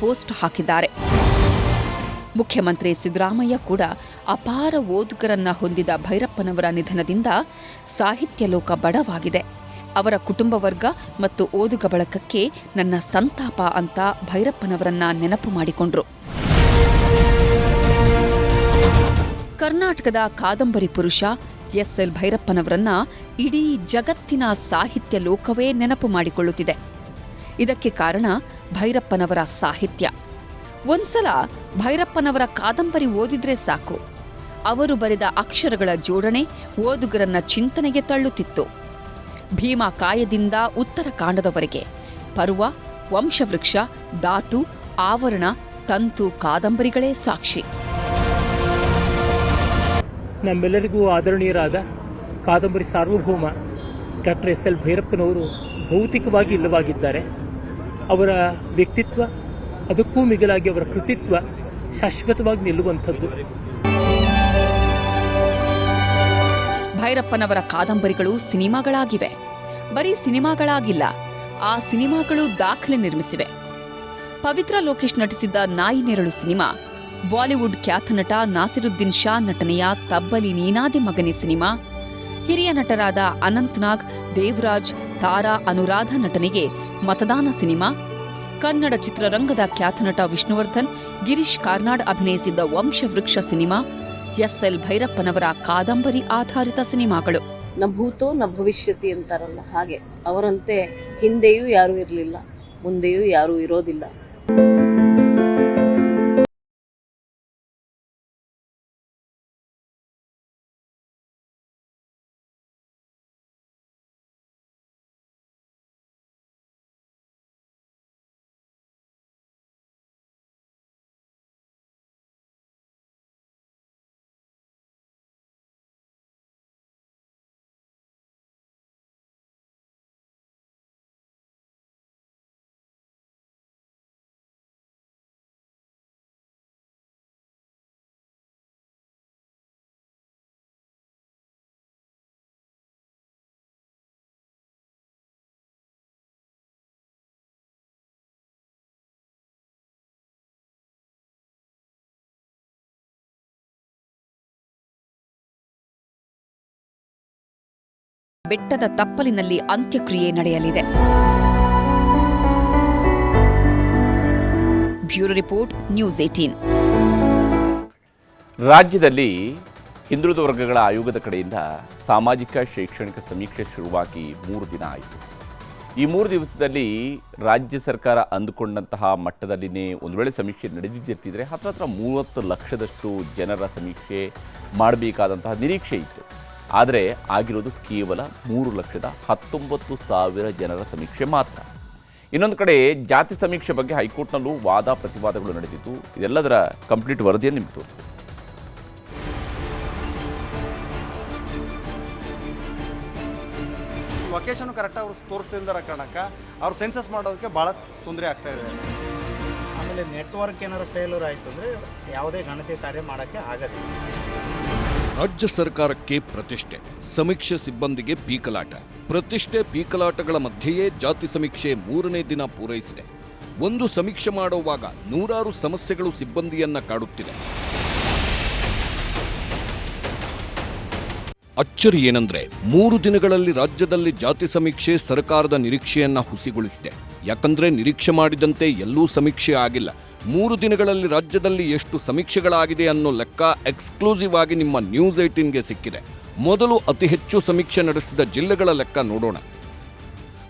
ಪೋಸ್ಟ್ ಹಾಕಿದ್ದಾರೆ. ಮುಖ್ಯಮಂತ್ರಿ ಸಿದ್ದರಾಮಯ್ಯ ಕೂಡ ಅಪಾರ ಓದುಗರನ್ನ ಹೊಂದಿದ ಭೈರಪ್ಪನವರ ನಿಧನದಿಂದ ಸಾಹಿತ್ಯ ಲೋಕ ಬಡವಾಗಿದೆ. ಅವರ ಕುಟುಂಬ ವರ್ಗ ಮತ್ತು ಓದುಗ ಬಳಗಕ್ಕೆ ನನ್ನ ಸಂತಾಪ ಅಂತ ಭೈರಪ್ಪನವರನ್ನ ನೆನಪು ಮಾಡಿಕೊಂಡ್ರು. ಕರ್ನಾಟಕದ ಕಾದಂಬರಿ ಪುರುಷ ಎಸ್.ಎಲ್. ಭೈರಪ್ಪನವರನ್ನ ಇಡೀ ಜಗತ್ತಿನ ಸಾಹಿತ್ಯ ಲೋಕವೇ ನೆನಪು ಮಾಡಿಕೊಳ್ಳುತ್ತಿದೆ. ಇದಕ್ಕೆ ಕಾರಣ ಭೈರಪ್ಪನವರ ಸಾಹಿತ್ಯ. ಒಂದ್ಸಲ ಭೈರಪ್ಪನವರ ಕಾದಂಬರಿ ಓದಿದ್ರೆ ಸಾಕು, ಅವರು ಬರೆದ ಅಕ್ಷರಗಳ ಜೋಡಣೆ ಓದುಗರನ್ನ ಚಿಂತನೆಗೆ ತಳ್ಳುತ್ತಿತ್ತು. ಭೀಮಾ ಕಾಯದಿಂದ ಉತ್ತರಕಾಂಡದವರೆಗೆ ಪರ್ವ, ವಂಶವೃಕ್ಷ, ದಾಟು, ಆವರಣ, ತಂತು ಕಾದಂಬರಿಗಳೇ ಸಾಕ್ಷಿ.
ನಮ್ಮೆಲ್ಲರಿಗೂ ಆದರಣೀಯರಾದ ಕಾದಂಬರಿ ಸಾರ್ವಭೌಮ ಡಾಕ್ಟರ್ ಎಸ್.ಎಲ್. ಭೈರಪ್ಪನವರು ಭೌತಿಕವಾಗಿ ಇಲ್ಲವಾಗಿದ್ದಾರೆ. ಅವರ ವ್ಯಕ್ತಿತ್ವ, ಅದಕ್ಕೂ ಮಿಗಿಲಾಗಿ ಅವರ ಕೃತಿತ್ವ ಶಾಶ್ವತವಾಗಿ ನಿಲ್ಲುವಂಥದ್ದು.
ಭೈರಪ್ಪನವರ ಕಾದಂಬರಿಗಳು ಸಿನಿಮಾಗಳಾಗಿವೆ. ಬರೀ ಸಿನಿಮಾಗಳಾಗಿಲ್ಲ, ಆ ಸಿನಿಮಾಗಳು ದಾಖಲೆ ನಿರ್ಮಿಸಿವೆ. ಪವಿತ್ರ ಲೋಕೇಶ್ ನಟಿಸಿದ್ದ ನಾಯಿ ನೆರಳು ಸಿನಿಮಾ, ಬಾಲಿವುಡ್ ಖ್ಯಾತ ನಟ ನಾಸಿರುದ್ದೀನ್ ಶಾ ನಟನೆಯ ತಬ್ಬಲಿ ನೀನಾದೆ ಮಗನೆ ಸಿನಿಮಾ, ಹಿರಿಯ ನಟರಾದ ಅನಂತ್ನಾಗ್, ದೇವರಾಜ್, ತಾರಾ, ಅನುರಾಧ ನಟನೆಗೆ ಮತದಾನ ಸಿನಿಮಾ, ಕನ್ನಡ ಚಿತ್ರರಂಗದ ಖ್ಯಾತ ನಟ ವಿಷ್ಣುವರ್ಧನ್, ಗಿರೀಶ್ ಕಾರ್ನಾಡ್ ಅಭಿನಯಿಸಿದ್ದ ವಂಶವೃಕ್ಷ ಸಿನಿಮಾ, ಎಸ್.ಎಲ್. ಭೈರಪ್ಪನವರ ಕಾದಂಬರಿ ಆಧಾರಿತ ಸಿನಿಮಾಗಳು.
ನ ಭೂತೋ ನ ಭವಿಷ್ಯತಿ ಅಂತಾರಲ್ಲ, ಹಾಗೆ ಅವರಂತೆ ಹಿಂದೆಯೂ ಯಾರೂ ಇರಲಿಲ್ಲ, ಮುಂದೆಯೂ ಯಾರೂ ಇರೋದಿಲ್ಲ.
ಬೆಟ್ಟದ ತಪ್ಪಲಿನಲ್ಲಿ ಅಂತ್ಯಕ್ರಿಯೆ ನಡೆಯಲಿದೆ. Bureau report, news 18.
ರಾಜ್ಯದಲ್ಲಿ ಹಿಂದುಳಿದ ವರ್ಗಗಳ ಆಯೋಗದ ಕಡೆಯಿಂದ ಸಾಮಾಜಿಕ ಶೈಕ್ಷಣಿಕ ಸಮೀಕ್ಷೆ ಶುರುವಾಗಿ 3 ದಿನ ಆಯಿತು. ಈ 3 ದಿವಸದಲ್ಲಿ ರಾಜ್ಯ ಸರ್ಕಾರ ಅಂದುಕೊಂಡಂತಹ ಮಟ್ಟದಲ್ಲಿನೇ ಒಂದು ವೇಳೆ ಸಮೀಕ್ಷೆ ನಡೆದಿದ್ದಿರ್ತಿದ್ರೆ ಹತ್ರ 30 ಲಕ್ಷದಷ್ಟು ಜನರ ಸಮೀಕ್ಷೆ ಮಾಡಬೇಕಾದಂತಹ ನಿರೀಕ್ಷೆ ಇತ್ತು. ಆದರೆ ಆಗಿರೋದು ಕೇವಲ 3,19,000 ಜನರ ಸಮೀಕ್ಷೆ ಮಾತ್ರ. ಇನ್ನೊಂದು ಕಡೆ ಜಾತಿ ಸಮೀಕ್ಷೆ ಬಗ್ಗೆ ಹೈಕೋರ್ಟ್ನಲ್ಲೂ ವಾದ ಪ್ರತಿವಾದಗಳು ನಡೆದಿತ್ತು. ಇದೆಲ್ಲದರ ಕಂಪ್ಲೀಟ್ ವರದಿಯನ್ನು ನಿಮಗೆ ತೋರಿಸ್ತೀವಿ.
ಲೊಕೇಶನ್ ಕರೆಕ್ಟಾಗಿ ಅವ್ರು ತೋರಿಸ್ತಿಲ್ದರ ಕಾರಣಕ್ಕೆ ಅವ್ರು ಸೆನ್ಸಸ್ ಮಾಡೋದಕ್ಕೆ ಭಾಳ ತೊಂದರೆ ಆಗ್ತಾ ಇದೆ.
ಆಮೇಲೆ ನೆಟ್ವರ್ಕ್ ಏನಾದ್ರು ಫೇಲ್ಯೂರ್ ಆಯಿತು ಅಂದರೆ ಯಾವುದೇ ಗಣತಿ ಕಾರ್ಯ ಮಾಡೋಕ್ಕೆ ಆಗೋದಿಲ್ಲ. ರಾಜ್ಯ ಸರ್ಕಾರಕ್ಕೆ ಪ್ರತಿಷ್ಠೆ, ಸಮೀಕ್ಷೆ ಸಿಬ್ಬಂದಿಗೆ ಪೀಕಲಾಟ. ಪ್ರತಿಷ್ಠೆ ಪೀಕಲಾಟಗಳ ಮಧ್ಯೆಯೇ ಜಾತಿ ಸಮೀಕ್ಷೆ 3ನೇ ದಿನ ಪೂರೈಸಿದೆ. ಒಂದು ಸಮೀಕ್ಷೆ ಮಾಡುವಾಗ ನೂರಾರು ಸಮಸ್ಯೆಗಳು ಸಿಬ್ಬಂದಿಯನ್ನ ಕಾಡುತ್ತಿದೆ. ಅಚ್ಚರಿ ಏನಂದ್ರೆ 3 ದಿನಗಳಲ್ಲಿ ರಾಜ್ಯದಲ್ಲಿ ಜಾತಿ ಸಮೀಕ್ಷೆ ಸರ್ಕಾರದ ನಿರೀಕ್ಷೆಯನ್ನ ಹುಸಿಗೊಳಿಸಿದೆ. ಯಾಕಂದ್ರೆ ನಿರೀಕ್ಷೆ ಮಾಡಿದಂತೆ ಎಲ್ಲೂ ಸಮೀಕ್ಷೆ ಆಗಿಲ್ಲ. 3 ದಿನಗಳಲ್ಲಿ ರಾಜ್ಯದಲ್ಲಿ ಎಷ್ಟು ಸಮೀಕ್ಷೆಗಳಾಗಿದೆ ಅನ್ನೋ ಲೆಕ್ಕ ಎಕ್ಸ್ಕ್ಲೂಸಿವ್ ಆಗಿ ನಿಮ್ಮ ನ್ಯೂಸ್ 18ಗೆ ಸಿಕ್ಕಿದೆ. ಮೊದಲು ಅತಿ ಹೆಚ್ಚು ಸಮೀಕ್ಷೆ ನಡೆಸಿದ ಜಿಲ್ಲೆಗಳ ಲೆಕ್ಕ ನೋಡೋಣ.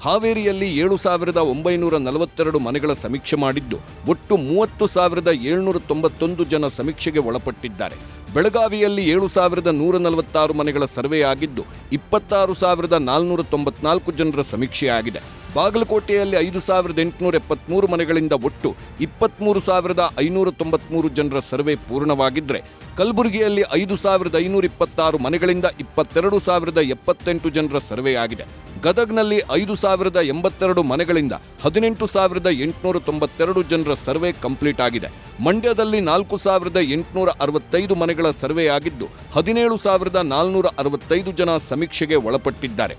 ಹಾವೇರಿಯಲ್ಲಿ 7,942 ಮನೆಗಳ ಸಮೀಕ್ಷೆ ಮಾಡಿದ್ದು ಒಟ್ಟು 30,791 ಜನ ಸಮೀಕ್ಷೆಗೆ ಒಳಪಟ್ಟಿದ್ದಾರೆ. ಬೆಳಗಾವಿಯಲ್ಲಿ 7,146 ಮನೆಗಳ ಸರ್ವೆ ಆಗಿದ್ದು 26,494 ಜನರ ಸಮೀಕ್ಷೆಯಾಗಿದೆ. ಬಾಗಲಕೋಟೆಯಲ್ಲಿ 5,873 ಮನೆಗಳಿಂದ ಒಟ್ಟು 23,593 ಜನರ ಸರ್ವೆ ಪೂರ್ಣವಾಗಿದ್ದರೆ ಕಲಬುರಗಿಯಲ್ಲಿ 5,526 ಮನೆಗಳಿಂದ 22,078 ಜನರ ಸರ್ವೆ ಆಗಿದೆ. ಗದಗ್ನಲ್ಲಿ 5,082 ಮನೆಗಳಿಂದ 18,892 ಜನರ ಸರ್ವೆ ಕಂಪ್ಲೀಟ್ ಆಗಿದೆ. ಮಂಡ್ಯದಲ್ಲಿ 4,865 ಮನೆಗಳ ಸರ್ವೆ ಆಗಿದ್ದು 17,465 ಜನ ಸಮೀಕ್ಷೆಗೆ ಒಳಪಟ್ಟಿದ್ದಾರೆ.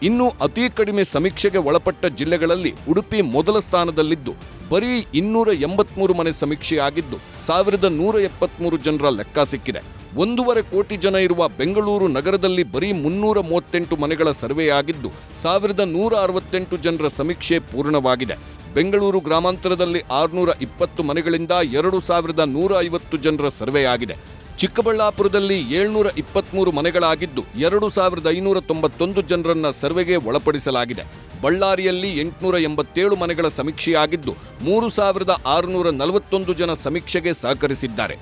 ಇನ್ನು ಅತಿ ಕಡಿಮೆ ಸಮೀಕ್ಷೆಗೆ ಒಳಪಟ್ಟ ಜಿಲ್ಲೆಗಳಲ್ಲಿ ಉಡುಪಿ ಮೊದಲ ಸ್ಥಾನದಲ್ಲಿದ್ದು ಬರೀ 283 ಮನೆ ಸಮೀಕ್ಷೆಯಾಗಿದ್ದು 1,173 ಜನರ ಲೆಕ್ಕ ಸಿಕ್ಕಿದೆ. 1.5 ಕೋಟಿ ಜನ ಇರುವ ಬೆಂಗಳೂರು ನಗರದಲ್ಲಿ ಬರೀ 338 ಮನೆಗಳ ಸರ್ವೆಯಾಗಿದ್ದು 1,168 ಜನರ ಸಮೀಕ್ಷೆ ಪೂರ್ಣವಾಗಿದೆ. ಬೆಂಗಳೂರು ಗ್ರಾಮಾಂತರದಲ್ಲಿ 620 ಮನೆಗಳಿಂದ 2,150 ಜನರ ಸರ್ವೆಯಾಗಿದೆ. ಚಿಕ್ಕಬಳ್ಳಾಪುರದಲ್ಲಿ 723 ಮನೆಗಳಾಗಿದ್ದು 2,591 ಜನರನ್ನ ಸರ್ವೆಗೆ ಒಳಪಡಿಸಲಾಗಿದೆ. ಬಳ್ಳಾರಿಯಲ್ಲಿ 887 ಮನೆಗಳ ಸಮೀಕ್ಷೆಯಾಗಿದ್ದು 3,641 ಜನ ಸಮೀಕ್ಷೆಗೆ ಸಹಕರಿಸಿದ್ದಾರೆ.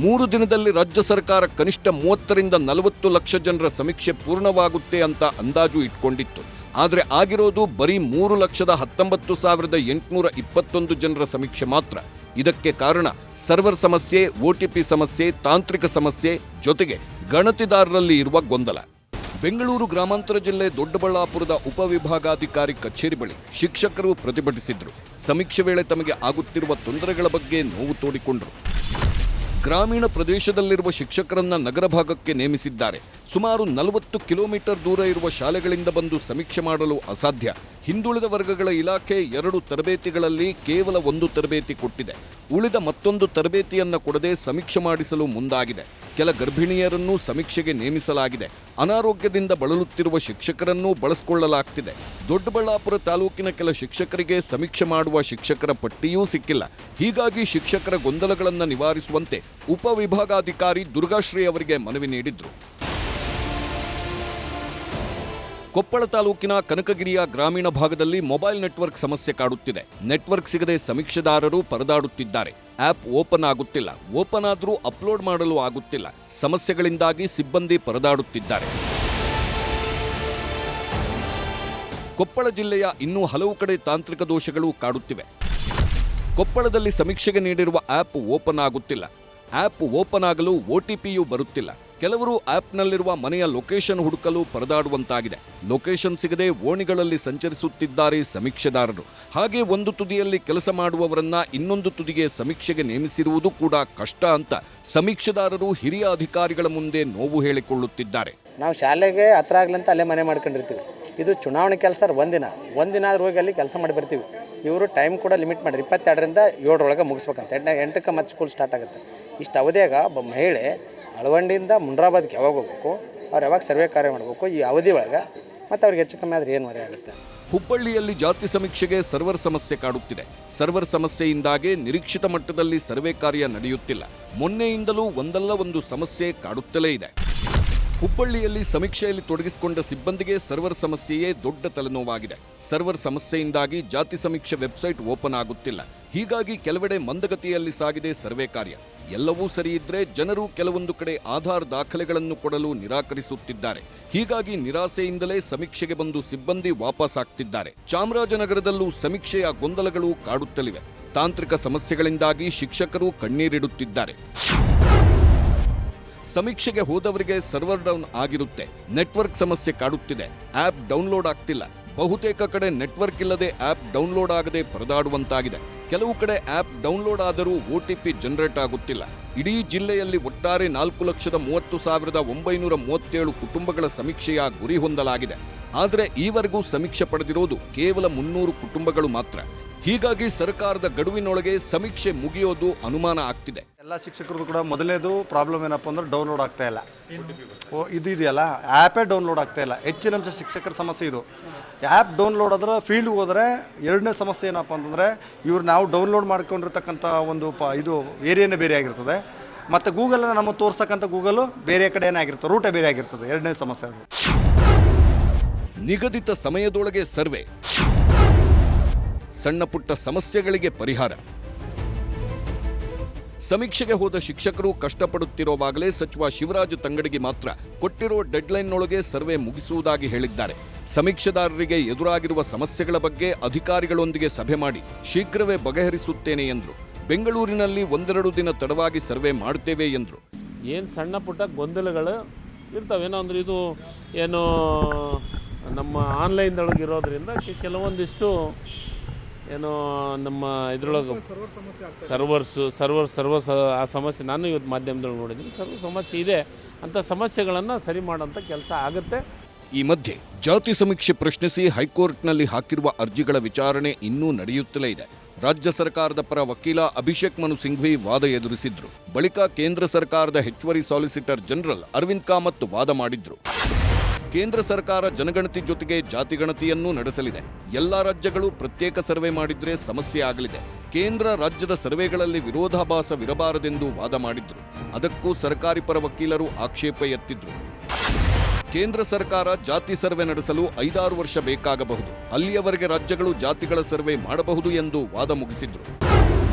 3 ದಿನದಲ್ಲಿ ರಾಜ್ಯ ಸರ್ಕಾರ ಕನಿಷ್ಠ 30 ರಿಂದ 40 ಲಕ್ಷ ಜನರ ಸಮೀಕ್ಷೆ ಪೂರ್ಣವಾಗುತ್ತೆ ಅಂತ ಅಂದಾಜು ಇಟ್ಕೊಂಡಿತ್ತು. ಆದರೆ ಆಗಿರೋದು ಬರೀ 3,19,821 ಜನರ ಸಮೀಕ್ಷೆ ಮಾತ್ರ. ಇದಕ್ಕೆ ಕಾರಣ ಸರ್ವರ್ ಸಮಸ್ಯೆ, OTP ಸಮಸ್ಯೆ, ತಾಂತ್ರಿಕ ಸಮಸ್ಯೆ ಜೊತೆಗೆ ಗಣತಿದಾರರಲ್ಲಿ ಇರುವ ಗೊಂದಲ. ಬೆಂಗಳೂರು ಗ್ರಾಮಾಂತರ ಜಿಲ್ಲೆ ದೊಡ್ಡಬಳ್ಳಾಪುರದ ಉಪವಿಭಾಗಾಧಿಕಾರಿ ಕಚೇರಿ ಬಳಿ ಶಿಕ್ಷಕರು ಪ್ರತಿಭಟಿಸಿದ್ರು. ಸಮೀಕ್ಷೆ ವೇಳೆ ತಮಗೆ ಆಗುತ್ತಿರುವ ತೊಂದರೆಗಳ ಬಗ್ಗೆ ನೋವು ತೋಡಿಕೊಂಡರು. ಗ್ರಾಮೀಣ ಪ್ರದೇಶದಲ್ಲಿರುವ ಶಿಕ್ಷಕರನ್ನ ನಗರ ಭಾಗಕ್ಕೆ ನೇಮಿಸಿದ್ದಾರೆ. ಸುಮಾರು 40 ಕಿಲೋಮೀಟರ್ ದೂರ ಇರುವ ಶಾಲೆಗಳಿಂದ ಬಂದು ಸಮೀಕ್ಷೆ ಮಾಡಲು ಅಸಾಧ್ಯ. ಹಿಂದುಳಿದ ವರ್ಗಗಳ ಇಲಾಖೆ 2 ತರಬೇತಿಗಳಲ್ಲಿ ಕೇವಲ 1 ತರಬೇತಿ ಕೊಟ್ಟಿದೆ. ಉಳಿದ ಮತ್ತೊಂದು ತರಬೇತಿಯನ್ನ ಕೊಡದೆ ಸಮೀಕ್ಷೆ ಮಾಡಿಸಲು ಮುಂದಾಗಿದೆ. ಕೆಲ ಗರ್ಭಿಣಿಯರನ್ನು ಸಮೀಕ್ಷೆಗೆ ನೇಮಿಸಲಾಗಿದೆ. ಅನಾರೋಗ್ಯದಿಂದ ಬಳಲುತ್ತಿರುವ ಶಿಕ್ಷಕರನ್ನು ಬಳಸಿಕೊಳ್ಳಲಾಗ್ತಿದೆ. ದೊಡ್ಡಬಳ್ಳಾಪುರ ತಾಲೂಕಿನ ಕೆಲ ಶಿಕ್ಷಕರಿಗೆ ಸಮೀಕ್ಷೆ ಮಾಡುವ ಶಿಕ್ಷಕರ ಪಟ್ಟಿಯೂ ಸಿಕ್ಕಿಲ್ಲ. ಹೀಗಾಗಿ ಶಿಕ್ಷಕರ ಗೊಂದಲಗಳನ್ನು ನಿವಾರಿಸುವಂತೆ ಉಪವಿಭಾಗಾಧಿಕಾರಿ ದುರ್ಗಾಶ್ರೀ ಅವರಿಗೆ ಮನವಿ ನೀಡಿದ್ರು. ಕೊಪ್ಪಳ ತಾಲೂಕಿನ ಕನಕಗಿರಿಯ ಗ್ರಾಮೀಣ ಭಾಗದಲ್ಲಿ ಮೊಬೈಲ್ ನೆಟ್ವರ್ಕ್ ಸಮಸ್ಯೆ ಕಾಡುತ್ತಿದೆ. ನೆಟ್ವರ್ಕ್ ಸಿಗದೆ ಸಮೀಕ್ಷೆದಾರರು ಪರದಾಡುತ್ತಿದ್ದಾರೆ. ಆಪ್ ಓಪನ್ ಆಗುತ್ತಿಲ್ಲ. ಓಪನ್ ಆದರೂ ಅಪ್ಲೋಡ್ ಮಾಡಲು ಆಗುತ್ತಿಲ್ಲ. ಸಮಸ್ಯೆಗಳಿಂದಾಗಿ ಸಿಬ್ಬಂದಿ ಪರದಾಡುತ್ತಿದ್ದಾರೆ. ಕೊಪ್ಪಳ ಜಿಲ್ಲೆಯ ಇನ್ನೂ ಹಲವು ಕಡೆ ತಾಂತ್ರಿಕ ದೋಷಗಳು ಕಾಡುತ್ತಿವೆ. ಕೊಪ್ಪಳದಲ್ಲಿ ಸಮೀಕ್ಷೆಗೆ ನೀಡಿರುವ ಆಪ್ ಓಪನ್ ಆಗುತ್ತಿಲ್ಲ. ಆಪ್ ಓಪನ್ ಆಗಲು OTPಯೂ ಬರುತ್ತಿಲ್ಲ. ಕೆಲವರು ಆಪ್ನಲ್ಲಿರುವ ಮನೆಯ ಲೊಕೇಶನ್ ಹುಡುಕಲು ಪರದಾಡುವಂತಾಗಿದೆ. ಲೊಕೇಶನ್ ಸಿಗದೆ ಓಣಿಗಳಲ್ಲಿ ಸಂಚರಿಸುತ್ತಿದ್ದಾರೆ ಸಮೀಕ್ಷೆದಾರರು. ಹಾಗೆ ಒಂದು ತುದಿಯಲ್ಲಿ ಕೆಲಸ ಮಾಡುವವರನ್ನ ಇನ್ನೊಂದು ತುದಿಗೆ ಸಮೀಕ್ಷೆಗೆ ನೇಮಿಸಿರುವುದು ಕೂಡ ಕಷ್ಟ ಅಂತ ಸಮೀಕ್ಷೆದಾರರು ಹಿರಿಯ ಅಧಿಕಾರಿಗಳ ಮುಂದೆ ನೋವು ಹೇಳಿಕೊಳ್ಳುತ್ತಿದ್ದಾರೆ.
ನಾವು ಶಾಲೆಗೆ ಹತ್ರ ಆಗ್ಲಂತ ಅಲ್ಲೇ ಮನೆ ಮಾಡ್ಕೊಂಡಿರ್ತೀವಿ. ಇದು ಚುನಾವಣೆ ಕೆಲಸ ಒಂದಿನ ಆದ್ರೂ ಹೋಗಿ ಅಲ್ಲಿ ಕೆಲಸ ಮಾಡಿ ಬರ್ತೀವಿ. ಇವರು ಟೈಮ್ ಕೂಡ ಲಿಮಿಟ್ ಮಾಡಿರಿ, 22ರಿಂದ 7 ಮುಗಿಸ್ಬೇಕಂತ. 8ಕ್ಕೆ ಮತ್ತೆ ಸ್ಕೂಲ್ ಸ್ಟಾರ್ಟ್ ಆಗುತ್ತೆ. ಇಷ್ಟು ಅವಧಿಯಾಗ ಒಬ್ಬ ಮಹಿಳೆ ಅಳವಂಡಿಯಿಂದ ಮುಂಡ್ರಾಬಾದ್ಗೆ ಯಾವಾಗ ಹೋಗ್ಬೇಕು, ಅವ್ರು ಯಾವಾಗ ಸರ್ವೆ ಕಾರ್ಯ ಮಾಡಬೇಕು, ಈ ಅವಧಿ ಒಳಗೆ ಮತ್ತು ಅವ್ರಿಗೆ ಹೆಚ್ಚು ಕಮ್ಮಿ ಆದರೆ ಏನು ಮರೆ ಆಗುತ್ತೆ.
ಹುಬ್ಬಳ್ಳಿಯಲ್ಲಿ ಜಾತಿ ಸಮೀಕ್ಷೆಗೆ ಸರ್ವರ್ ಸಮಸ್ಯೆ ಕಾಡುತ್ತಿದೆ. ಸರ್ವರ್ ಸಮಸ್ಯೆಯಿಂದಾಗಿ ನಿರೀಕ್ಷಿತ ಮಟ್ಟದಲ್ಲಿ ಸರ್ವೆ ಕಾರ್ಯ ನಡೆಯುತ್ತಿಲ್ಲ. ಮೊನ್ನೆಯಿಂದಲೂ ಒಂದಲ್ಲ ಒಂದು ಸಮಸ್ಯೆ ಕಾಡುತ್ತಲೇ ಇದೆ. ಹುಬ್ಬಳ್ಳಿಯಲ್ಲಿ ಸಮೀಕ್ಷೆಯಲ್ಲಿ ತೊಡಗಿಸಿಕೊಂಡ ಸಿಬ್ಬಂದಿಗೆ ಸರ್ವರ್ ಸಮಸ್ಯೆಯೇ ದೊಡ್ಡ ತಲೆನೋವಾಗಿದೆ. ಸರ್ವರ್ ಸಮಸ್ಯೆಯಿಂದಾಗಿ ಜಾತಿ ಸಮೀಕ್ಷೆ ವೆಬ್ಸೈಟ್ ಓಪನ್ ಆಗುತ್ತಿಲ್ಲ. ಹೀಗಾಗಿ ಕೆಲವೆಡೆ ಮಂದಗತಿಯಲ್ಲಿ ಸಾಗಿದೆ ಸರ್ವೆ ಕಾರ್ಯ. ಎಲ್ಲವೂ ಸರಿ ಇದ್ರೆ ಜನರು ಕೆಲವೊಂದು ಕಡೆ ಆಧಾರ್ ದಾಖಲೆಗಳನ್ನು ಕೊಡಲು ನಿರಾಕರಿಸುತ್ತಿದ್ದಾರೆ. ಹೀಗಾಗಿ ನಿರಾಸೆಯಿಂದಲೇ ಸಮೀಕ್ಷೆಗೆ ಬಂದು ಸಿಬ್ಬಂದಿ ವಾಪಸ್ ಆಗ್ತಿದ್ದಾರೆ. ಚಾಮರಾಜನಗರದಲ್ಲೂ ಸಮೀಕ್ಷೆಯ ಗೊಂದಲಗಳು ಕಾಡುತ್ತಲಿವೆ. ತಾಂತ್ರಿಕ ಸಮಸ್ಯೆಗಳಿಂದಾಗಿ ಶಿಕ್ಷಕರು ಕಣ್ಣೀರಿಡುತ್ತಿದ್ದಾರೆ. ಸಮೀಕ್ಷೆಗೆ ಹೋದವರಿಗೆ ಸರ್ವರ್ ಡೌನ್ ಆಗಿರುತ್ತೆ. ನೆಟ್ವರ್ಕ್ ಸಮಸ್ಯೆ ಕಾಡುತ್ತಿದೆ. ಆಪ್ ಡೌನ್ಲೋಡ್ ಆಗ್ತಿಲ್ಲ. ಬಹುತೇಕ ಕಡೆ ನೆಟ್ವರ್ಕ್ ಇಲ್ಲದೆ ಆಪ್ ಡೌನ್ಲೋಡ್ ಆಗದೆ ಪರದಾಡುವಂತಾಗಿದೆ. ಕೆಲವು ಕಡೆ ಆಪ್ ಡೌನ್ಲೋಡ್ ಆದರೂ OTP ಜನರೇಟ್ ಆಗುತ್ತಿಲ್ಲ. ಇಡೀ ಜಿಲ್ಲೆಯಲ್ಲಿ ಒಟ್ಟಾರೆ 4,30,937 ಕುಟುಂಬಗಳ ಸಮೀಕ್ಷೆಯ ಗುರಿ ಹೊಂದಲಾಗಿದೆ. ಆದರೆ ಈವರೆಗೂ ಸಮೀಕ್ಷೆ ಪಡೆದಿರೋದು ಕೇವಲ 300 ಕುಟುಂಬಗಳು ಮಾತ್ರ. ಹೀಗಾಗಿ ಸರ್ಕಾರದ ಗಡುವಿನೊಳಗೆ ಸಮೀಕ್ಷೆ ಮುಗಿಯೋದು ಅನುಮಾನ ಆಗ್ತಿದೆ.
ಎಲ್ಲ ಶಿಕ್ಷಕರದು ಕೂಡ ಮೊದಲನೇದು ಪ್ರಾಬ್ಲಮ್ ಏನಪ್ಪ ಅಂದ್ರೆ ಡೌನ್ಲೋಡ್ ಆಗ್ತಾ ಇಲ್ಲ. ಇದು ಇದೆಯಲ್ಲ ಆ್ಯಪೇ ಡೌನ್ಲೋಡ್ ಆಗ್ತಾ ಇಲ್ಲ. ಹೆಚ್ಚಿನ ಅಂಶ ಶಿಕ್ಷಕರ ಸಮಸ್ಯೆ ಇದು. ಆ್ಯಪ್ ಡೌನ್ಲೋಡ್ ಆದ್ರೆ ಫೀಲ್ಡ್ಗೆ ಹೋದರೆ ಎರಡನೇ ಸಮಸ್ಯೆ ಏನಪ್ಪ ಅಂತಂದರೆ ನಾವು ಡೌನ್ಲೋಡ್ ಮಾಡ್ಕೊಂಡಿರ್ತಕ್ಕಂಥ ಒಂದು ಇದು ಏರಿಯಾನೇ ಬೇರೆ ಆಗಿರ್ತದೆ. ಮತ್ತು ಗೂಗಲನ್ನು ನಮಗೆ ತೋರಿಸ್ತಕ್ಕಂಥ ಗೂಗಲು ಬೇರೆ ಕಡೆ ಏನಾಗಿರ್ತದೆ, ರೂಟೇ ಬೇರೆ ಆಗಿರ್ತದೆ. ಎರಡನೇ ಸಮಸ್ಯೆ ಅದು.
ನಿಗದಿತ ಸಮಯದೊಳಗೆ ಸರ್ವೆ, ಸಣ್ಣ ಪುಟ್ಟ ಸಮಸ್ಯೆಗಳಿಗೆ ಪರಿಹಾರ. ಸಮೀಕ್ಷೆಗೆ ಹೋದ ಶಿಕ್ಷಕರು ಕಷ್ಟಪಡುತ್ತಿರುವಾಗಲೇ ಸಚಿವ ಶಿವರಾಜ ತಂಗಡಗಿ ಮಾತ್ರ ಕೊಟ್ಟಿರೋ ಡೆಡ್ಲೈನ್ನೊಳಗೆ ಸರ್ವೆ ಮುಗಿಸುವುದಾಗಿ ಹೇಳಿದ್ದಾರೆ. ಸಮೀಕ್ಷೆದಾರರಿಗೆ ಎದುರಾಗಿರುವ ಸಮಸ್ಯೆಗಳ ಬಗ್ಗೆ ಅಧಿಕಾರಿಗಳೊಂದಿಗೆ ಸಭೆ ಮಾಡಿ ಶೀಘ್ರವೇ ಬಗೆಹರಿಸುತ್ತೇನೆ ಎಂದರು. ಬೆಂಗಳೂರಿನಲ್ಲಿ 1-2 ದಿನ ತಡವಾಗಿ ಸರ್ವೆ ಮಾಡುತ್ತೇವೆ ಎಂದರು.
ಏನು ಸಣ್ಣ ಪುಟ್ಟ ಗೊಂದಲಗಳು ಇರ್ತಾವೇನೋ ಅಂದ್ರೆ ಇದು ಏನು ನಮ್ಮ ಆನ್ಲೈನ್ದೊಳಗೆ ಇರೋದ್ರಿಂದ ಕೆಲವೊಂದಿಷ್ಟು ಏನೋ ನಮ್ಮ ಇದ್ರೊಳಗೆ ಸರ್ವರ್ಸ್ ಆ ಸಮಸ್ಯೆ ನಾನು ಇವತ್ತು ಮಾಧ್ಯಮದೊಳಗೆ ನೋಡಿದ್ದೀನಿ. ಸಮಸ್ಯೆ ಇದೆ ಅಂತ ಸಮಸ್ಯೆಗಳನ್ನು ಸರಿ ಮಾಡೋಂಥ ಕೆಲಸ ಆಗುತ್ತೆ.
ಈ ಮಧ್ಯೆ ಜಾತಿ ಸಮೀಕ್ಷೆ ಪ್ರಶ್ನಿಸಿ ಹೈಕೋರ್ಟ್ನಲ್ಲಿ ಹಾಕಿರುವ ಅರ್ಜಿಗಳ ವಿಚಾರಣೆ ಇನ್ನೂ ನಡೆಯುತ್ತಲೇ ಇದೆ. ರಾಜ್ಯ ಸರ್ಕಾರದ ಪರ ವಕೀಲ ಅಭಿಷೇಕ್ ಮನು ಸಿಂಘ್ವಿ ವಾದ ಎದುರಿಸಿದ್ರು. ಬಳಿಕ ಕೇಂದ್ರ ಸರ್ಕಾರದ ಹೆಚ್ಚುವರಿ ಸಾಲಿಸಿಟರ್ ಜನರಲ್ ಅರವಿಂದ್ ಕಾಮತ್ ವಾದ ಮಾಡಿದ್ರು. ಕೇಂದ್ರ ಸರ್ಕಾರ ಜನಗಣತಿ ಜೊತೆಗೆ ಜಾತಿಗಣತಿಯನ್ನೂ ನಡೆಸಲಿದೆ. ಎಲ್ಲಾ ರಾಜ್ಯಗಳು ಪ್ರತ್ಯೇಕ ಸರ್ವೆ ಮಾಡಿದ್ರೆ ಸಮಸ್ಯೆ ಆಗಲಿದೆ. ಕೇಂದ್ರ ರಾಜ್ಯದ ಸರ್ವೆಗಳಲ್ಲಿ ವಿರೋಧಾಭಾಸವಿರಬಾರದೆಂದು ವಾದ ಮಾಡಿದ್ರು. ಅದಕ್ಕೂ ಸರ್ಕಾರಿ ಪರ ವಕೀಲರು ಆಕ್ಷೇಪ ಎತ್ತಿದ್ರು. ಕೇಂದ್ರ ಸರ್ಕಾರ ಜಾತಿ ಸರ್ವೆ ನಡೆಸಲು 5-6 ವರ್ಷ ಬೇಕಾಗಬಹುದು. ಅಲ್ಲಿಯವರೆಗೆ ರಾಜ್ಯಗಳು ಜಾತಿಗಳ ಸರ್ವೆ ಮಾಡಬಹುದು ಎಂದು ವಾದ ಮುಗಿಸಿದ್ರು.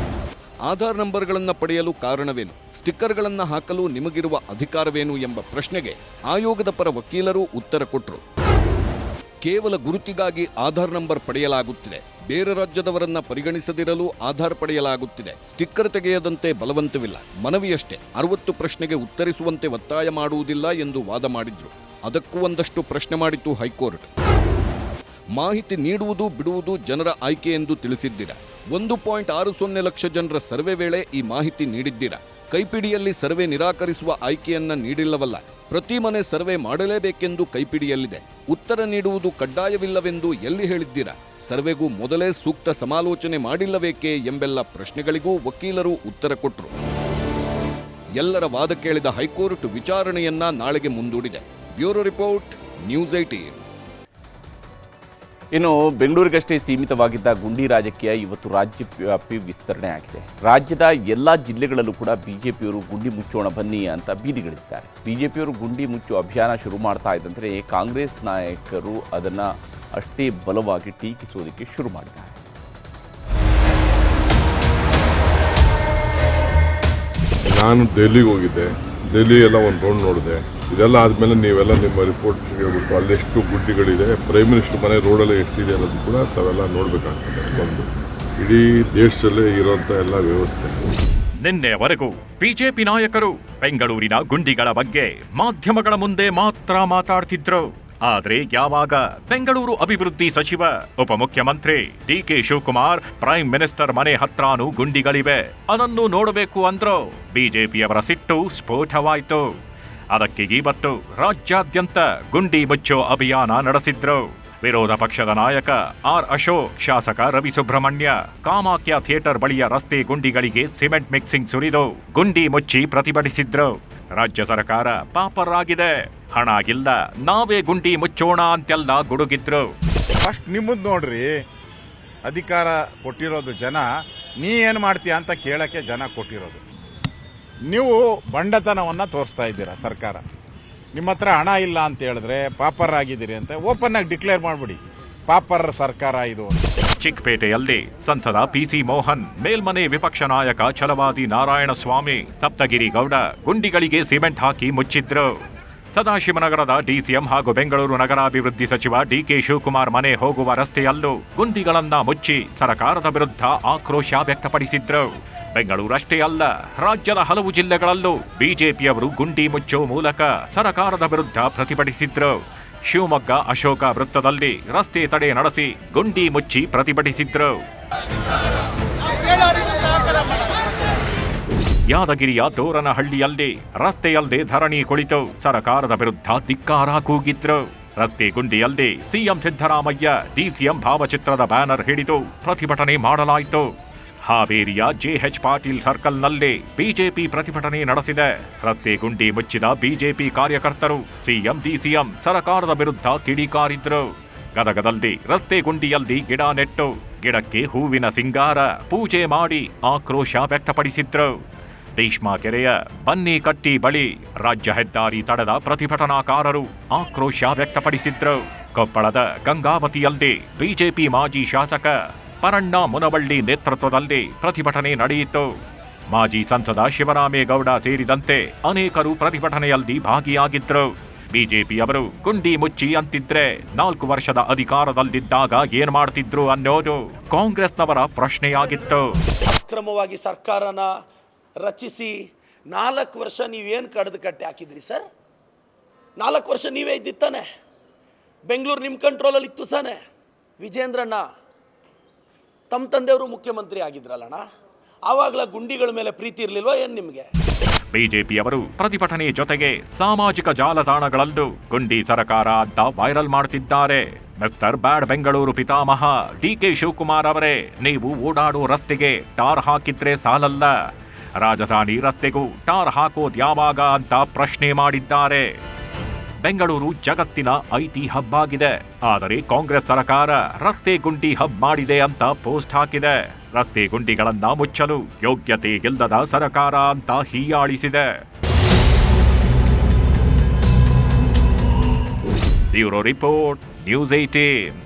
ಆಧಾರ್ ನಂಬರ್ಗಳನ್ನು ಪಡೆಯಲು ಕಾರಣವೇನು, ಸ್ಟಿಕ್ಕರ್ಗಳನ್ನು ಹಾಕಲು ನಿಮಗಿರುವ ಅಧಿಕಾರವೇನು ಎಂಬ ಪ್ರಶ್ನೆಗೆ ಆಯೋಗದ ಪರ ವಕೀಲರು ಉತ್ತರ ಕೊಟ್ಟರು. ಕೇವಲ ಗುರುತಿಗಾಗಿ ಆಧಾರ್ ನಂಬರ್ ಪಡೆಯಲಾಗುತ್ತಿದೆ. ಬೇರೆ ರಾಜ್ಯದವರನ್ನ ಪರಿಗಣಿಸದಿರಲು ಆಧಾರ್ ಪಡೆಯಲಾಗುತ್ತಿದೆ. ಸ್ಟಿಕ್ಕರ್ ತೆಗೆಯದಂತೆ ಬಲವಂತವಿಲ್ಲ, ಮನವಿಯಷ್ಟೇ. 60 ಪ್ರಶ್ನೆಗೆ ಉತ್ತರಿಸುವಂತೆ ಒತ್ತಾಯ ಮಾಡುವುದಿಲ್ಲ ಎಂದು ವಾದ ಮಾಡಿದ್ರು. ಅದಕ್ಕೂ ಒಂದಷ್ಟು ಪ್ರಶ್ನೆ ಮಾಡಿತು ಹೈಕೋರ್ಟ್. ಮಾಹಿತಿ ನೀಡುವುದು ಬಿಡುವುದು ಜನರ ಆಯ್ಕೆ ಎಂದು ತಿಳಿಸಿದ್ದೀರಾ. 1.60 ಲಕ್ಷ ಜನರ ಸರ್ವೆ ವೇಳೆ ಈ ಮಾಹಿತಿ ನೀಡಿದ್ದೀರಾ. ಕೈಪಿಡಿಯಲ್ಲಿ ಸರ್ವೆ ನಿರಾಕರಿಸುವ ಆಯ್ಕೆಯನ್ನ ನೀಡಿಲ್ಲವಲ್ಲ. ಪ್ರತಿ ಮನೆ ಸರ್ವೆ ಮಾಡಲೇಬೇಕೆಂದು ಕೈಪಿಡಿಯಲ್ಲಿದೆ. ಉತ್ತರ ನೀಡುವುದು ಕಡ್ಡಾಯವಿಲ್ಲವೆಂದು ಎಲ್ಲಿ ಹೇಳಿದ್ದೀರಾ? ಸರ್ವೆಗೂ ಮೊದಲೇ ಸೂಕ್ತ ಸಮಾಲೋಚನೆ ಮಾಡಿಲ್ಲಬೇಕೇ ಎಂಬೆಲ್ಲ ಪ್ರಶ್ನೆಗಳಿಗೂ ವಕೀಲರು ಉತ್ತರ ಕೊಟ್ಟರು. ಎಲ್ಲರ ವಾದ ಕೇಳಿದ ಹೈಕೋರ್ಟ್ ವಿಚಾರಣೆಯನ್ನ ನಾಳೆಗೆ ಮುಂದೂಡಿದೆ. Bureau report, news 18.
ಇನ್ನು ಬೆಂಗಳೂರಿಗಷ್ಟೇ ಸೀಮಿತವಾಗಿದ್ದ ಗುಂಡಿ ರಾಜಕೀಯ ಇವತ್ತು ರಾಜ್ಯವ್ಯಾಪಿ ವಿಸ್ತರಣೆ ಆಗಿದೆ. ರಾಜ್ಯದ ಎಲ್ಲ ಜಿಲ್ಲೆಗಳಲ್ಲೂ ಕೂಡ ಬಿಜೆಪಿಯವರು ಗುಂಡಿ ಮುಚ್ಚೋಣ ಬನ್ನಿ ಅಂತ ಬೀದಿಗಿಳಿದ್ದಾರೆ. ಬಿಜೆಪಿಯವರು ಗುಂಡಿ ಮುಚ್ಚುವ ಅಭಿಯಾನ ಶುರು ಮಾಡ್ತಾ ಇದ್ದಂತೆ ಕಾಂಗ್ರೆಸ್ ನಾಯಕರು ಅದನ್ನು ಅಷ್ಟೇ ಬಲವಾಗಿ ಟೀಕಿಸುವುದಕ್ಕೆ ಶುರು ಮಾಡಿದ್ದಾರೆ.
ನಾನು ಡೆಲ್ಲಿಗೆ ಹೋಗಿದ್ದೆ. ಡೆಲ್ಲಿ ಎಲ್ಲ ಒಂದು ರೌಂಡ್ ನೋಡಿದೆ. ಇದೆಲ್ಲ ಆದಮೇಲೆ ನೀವೆಲ್ಲ ನಿಮ್ಮ ರಿಪೋರ್ಟ್ ಹೇಳ್ಬಿಟ್ಟು ಅಲ್ಲೆಷ್ಟು ಗುಡ್ಡಿಗಳಿದೆ, ಪ್ರೈಮ್ ಮಿನಿಸ್ಟರ್ ಮನೆ ರೋಡಲ್ಲೇ ಎಷ್ಟಿದೆ ಅನ್ನೋದು ಕೂಡ ತಾವೆಲ್ಲ ನೋಡಬೇಕಾಗ್ತದೆ. ಒಂದು ಇಡೀ ದೇಶದಲ್ಲೇ ಇರೋಂಥ ಎಲ್ಲ ವ್ಯವಸ್ಥೆ.
ನಿನ್ನೆಯವರೆಗೂ ಬಿಜೆಪಿ ನಾಯಕರು ಬೆಂಗಳೂರಿನ ಗುಂಡಿಗಳ ಬಗ್ಗೆ ಮಾಧ್ಯಮಗಳ ಮುಂದೆ ಮಾತ್ರ ಮಾತಾಡ್ತಿದ್ರು. ಆದ್ರೆ ಯಾವಾಗ ಬೆಂಗಳೂರು ಅಭಿವೃದ್ಧಿ ಸಚಿವ ಉಪಮುಖ್ಯಮಂತ್ರಿ ಡಿಕೆ ಶಿವಕುಮಾರ್ ಪ್ರೈಮ್ ಮಿನಿಸ್ಟರ್ ಮನೆ ಹತ್ರಾನೂ ಗುಂಡಿಗಳಿವೆ ಅದನ್ನು ನೋಡಬೇಕು ಅಂದ್ರೋ ಬಿಜೆಪಿಯವರ ಸಿಟ್ಟು ಸ್ಫೋಟವಾಯಿತು. ಅದಕ್ಕೆ ಇವತ್ತು ರಾಜ್ಯಾದ್ಯಂತ ಗುಂಡಿ ಮುಚ್ಚೋ ಅಭಿಯಾನ ನಡೆಸಿದ್ರು. ವಿರೋಧ ಪಕ್ಷದ ನಾಯಕ ಆರ್ ಅಶೋಕ್, ಶಾಸಕ ರವಿ ಸುಬ್ರಹ್ಮಣ್ಯ ಕಾಮಾಖ್ಯ ಥಿಯೇಟರ್ ಬಳಿಯ ರಸ್ತೆ ಗುಂಡಿಗಳಿಗೆ ಸಿಮೆಂಟ್ ಮಿಕ್ಸಿಂಗ್ ಸುರಿದು ಗುಂಡಿ ಮುಚ್ಚಿ ಪ್ರತಿಭಟಿಸಿದ್ರು. ರಾಜ್ಯ ಸರ್ಕಾರ ಪಾಪರ್ ಆಗಿದೆ, ಹಣ ಇಲ್ಲ, ನಾವೇ ಗುಂಡಿ ಮುಚ್ಚೋಣ ಅಂತೆಲ್ಲ ಗುಡುಗಿದ್ರು.
ಫಸ್ಟ್ ನಿಮ್ಮದ್ ನೋಡ್ರಿ, ಅಧಿಕಾರ ಕೊಟ್ಟಿರೋದು ಜನ, ನೀ ಏನ್ ಮಾಡ್ತೀಯ ಅಂತ ಕೇಳಕ್ಕೆ ಜನ ಕೊಟ್ಟಿರೋದು. ನೀವು ಬಂಡತನವನ್ನ ತೋರಿಸ್ತಾ ಇದ್ದೀರಾ. ಸರ್ಕಾರ ನಿಮ್ಮ ಹತ್ರ ಹಣ ಇಲ್ಲ ಅಂತ ಹೇಳಿದ್ರೆ ಪಾಪರ್ ಆಗಿದ್ದೀರಿ ಅಂತ ಓಪನ್ ಆಗಿ ಡಿಕ್ಲೇರ್ ಮಾಡ್ಬಿಡಿ, ಪಾಪರ್ ಸರ್ಕಾರ ಇದು.
ಚಿಕ್ಕಪೇಟೆಯಲ್ಲಿ ಸಂಸದ ಪಿಸಿ ಮೋಹನ್, ಮೇಲ್ಮನೆ ವಿಪಕ್ಷ ನಾಯಕ ಛಲವಾದಿ ನಾರಾಯಣಸ್ವಾಮಿ, ಸಪ್ತಗಿರಿ ಗೌಡ ಗುಂಡಿಗಳಿಗೆ ಸಿಮೆಂಟ್ ಹಾಕಿ ಮುಚ್ಚಿದ್ರು. ಸದಾಶಿವನಗರದ ಡಿಸಿಎಂ ಹಾಗೂ ಬೆಂಗಳೂರು ನಗರಾಭಿವೃದ್ಧಿ ಸಚಿವ ಡಿಕೆ ಶಿವಕುಮಾರ್ ಮನೆ ಹೋಗುವ ರಸ್ತೆಯಲ್ಲೂ ಗುಂಡಿಗಳನ್ನ ಮುಚ್ಚಿ ಸರ್ಕಾರದ ವಿರುದ್ಧ ಆಕ್ರೋಶ ವ್ಯಕ್ತಪಡಿಸಿದ್ರು. ಬೆಂಗಳೂರಷ್ಟೇ ಅಲ್ಲ, ರಾಜ್ಯದ ಹಲವು ಜಿಲ್ಲೆಗಳಲ್ಲೂ ಬಿಜೆಪಿಯವರು ಗುಂಡಿ ಮುಚ್ಚೋ ಮೂಲಕ ಸರ್ಕಾರದ ವಿರುದ್ಧ ಪ್ರತಿಭಟಿಸಿದ್ರು. ಶಿವಮೊಗ್ಗ ಅಶೋಕ ವೃತ್ತದಲ್ಲಿ ರಸ್ತೆ ತಡೆ ನಡೆಸಿ ಗುಂಡಿ ಮುಚ್ಚಿ ಪ್ರತಿಭಟಿಸಿದ್ರು. ಯಾದಗಿರಿಯ ದೋರನಹಳ್ಳಿಯಲ್ಲಿ ರಸ್ತೆಯಲ್ಲದೆ ಧರಣಿ ಕುಳಿತು ಸರ್ಕಾರದ ವಿರುದ್ಧ ಧಿಕ್ಕಾರ ಕೂಗಿದ್ರು. ರಸ್ತೆ ಗುಂಡಿಯಲ್ಲಿ ಸಿಎಂ ಸಿದ್ದರಾಮಯ್ಯ ಡಿಸಿಎಂ ಭಾವಚಿತ್ರದ ಬ್ಯಾನರ್ ಹಿಡಿದು ಪ್ರತಿಭಟನೆ ಮಾಡಲಾಯಿತು. ಹಾವೇರಿಯ ಜೆಎಚ್ ಪಾಟೀಲ್ ಸರ್ಕಲ್ನಲ್ಲಿ ಬಿಜೆಪಿ ಪ್ರತಿಭಟನೆ ನಡೆಸಿದೆ. ರಸ್ತೆ ಗುಂಡಿ ಮುಚ್ಚಿದ ಬಿಜೆಪಿ ಕಾರ್ಯಕರ್ತರು ಸಿಎಂ ಡಿಸಿಎಂ ಸರ್ಕಾರದ ವಿರುದ್ಧ ಕಿಡಿಕಾರಿದ್ರು. ಗದಗದಲ್ಲಿ ರಸ್ತೆ ಗುಂಡಿಯಲ್ಲಿ ಗಿಡ ನೆಟ್ಟು ಗಿಡಕ್ಕೆ ಹೂವಿನ ಸಿಂಗಾರ ಪೂಜೆ ಮಾಡಿ ಆಕ್ರೋಶ ವ್ಯಕ್ತಪಡಿಸಿದ್ರು. ಭೀಷ್ಮ ಕೆರೆಯ ಬನ್ನಿಕಟ್ಟಿ ಬಳಿ ರಾಜ್ಯ ಹೆದ್ದಾರಿ ತಡೆದ ಪ್ರತಿಭಟನಾಕಾರರು ಆಕ್ರೋಶ ವ್ಯಕ್ತಪಡಿಸಿದ್ರು. ಕೊಪ್ಪಳದ ಗಂಗಾವತಿಯಲ್ಲಿ ಬಿಜೆಪಿ ಮಾಜಿ ಶಾಸಕ ಪರಣ್ಣ ಮುನವಳ್ಳಿ ನೇತೃತ್ವದಲ್ಲಿ ಪ್ರತಿಭಟನೆ ನಡೆಯಿತು. ಮಾಜಿ ಸಂಸದ ಶಿವರಾಮೇಗೌಡ ಸೇರಿದಂತೆ ಅನೇಕರು ಪ್ರತಿಭಟನೆಯಲ್ಲಿ ಭಾಗಿಯಾಗಿದ್ರು. ಬಿಜೆಪಿಯವರು ಗುಂಡಿ ಮುಚ್ಚಿ ಅಂತಿದ್ರೆ 4 ವರ್ಷದ ಅಧಿಕಾರದಲ್ಲಿದ್ದಾಗ ಏನ್ ಮಾಡ್ತಿದ್ರು ಅನ್ನೋದು ಕಾಂಗ್ರೆಸ್ನವರ ಪ್ರಶ್ನೆಯಾಗಿತ್ತು.
ಅಕ್ರಮವಾಗಿ ಸರ್ಕಾರನ ರಚಿಸಿ 4 ವರ್ಷ ನೀವೇನು ಕಡ್ದು ಕಟ್ಟಿ ಹಾಕಿದ್ರಿ ಸರ್? 4 ವರ್ಷ ನೀವೇ ಇದ್ದಿತ್ತಾನೆ. ಬೆಂಗಳೂರು ನಿಮ್ಮ ಕಂಟ್ರೋಲಲ್ಲಿ ಇತ್ತು ಸಾನೆ. ವಿಜೇಂದ್ರಣ್ಣ ತಮ್ಮ ತಂದೆಯವರು ಮುಖ್ಯಮಂತ್ರಿ ಆಗಿದ್ರಲ್ಲಣ್ಣ, ಆವಾಗಲ ಗುಂಡಿಗಳ ಮೇಲೆ ಪ್ರೀತಿ ಇರಲಿಲ್ವಾ ಏನು ನಿಮಗೆ?
ಬಿಜೆಪಿಯವರು ಪ್ರತಿಭಟನೆ ಜೊತೆಗೆ ಸಾಮಾಜಿಕ ಜಾಲತಾಣಗಳಲ್ಲೂ ಗುಂಡಿ ಸರ್ಕಾರ ಅಂತ ವೈರಲ್ ಮಾಡ್ತಿದ್ದಾರೆ. ಮಿಸ್ಟರ್ ಬ್ಯಾಡ್ ಬೆಂಗಳೂರು ಪಿತಾಮಹ ಡಿಕೆ ಶಿವಕುಮಾರ್ ಅವರೇ, ನೀವು ಓಡಾಡೋ ರಸ್ತೆಗೆ ಟಾರ್ ಹಾಕಿದ್ರೆ ಸಾಲಲ್ಲ, ರಾಜಧಾನಿ ರಸ್ತೆಗೂ ಟಾರ್ ಹಾಕೋದ್ ಯಾವಾಗ ಅಂತ ಪ್ರಶ್ನೆ ಮಾಡಿದ್ದಾರೆ. ಬೆಂಗಳೂರು ಜಗತ್ತಿನ ಐಟಿ ಹಬ್ ಆಗಿದೆ, ಆದರೆ ಕಾಂಗ್ರೆಸ್ ಸರ್ಕಾರ ರಸ್ತೆ ಗುಂಡಿ ಹಬ್ ಮಾಡಿದೆ ಅಂತ ಪೋಸ್ಟ್ ಹಾಕಿದೆ. ರಸ್ತೆ ಗುಂಡಿಗಳನ್ನ ಮುಚ್ಚಲು ಯೋಗ್ಯತೆ ಇಲ್ಲದ ಸರ್ಕಾರ ಅಂತ ಹೀಯಾಳಿಸಿದೆ. Bureau report, news 18.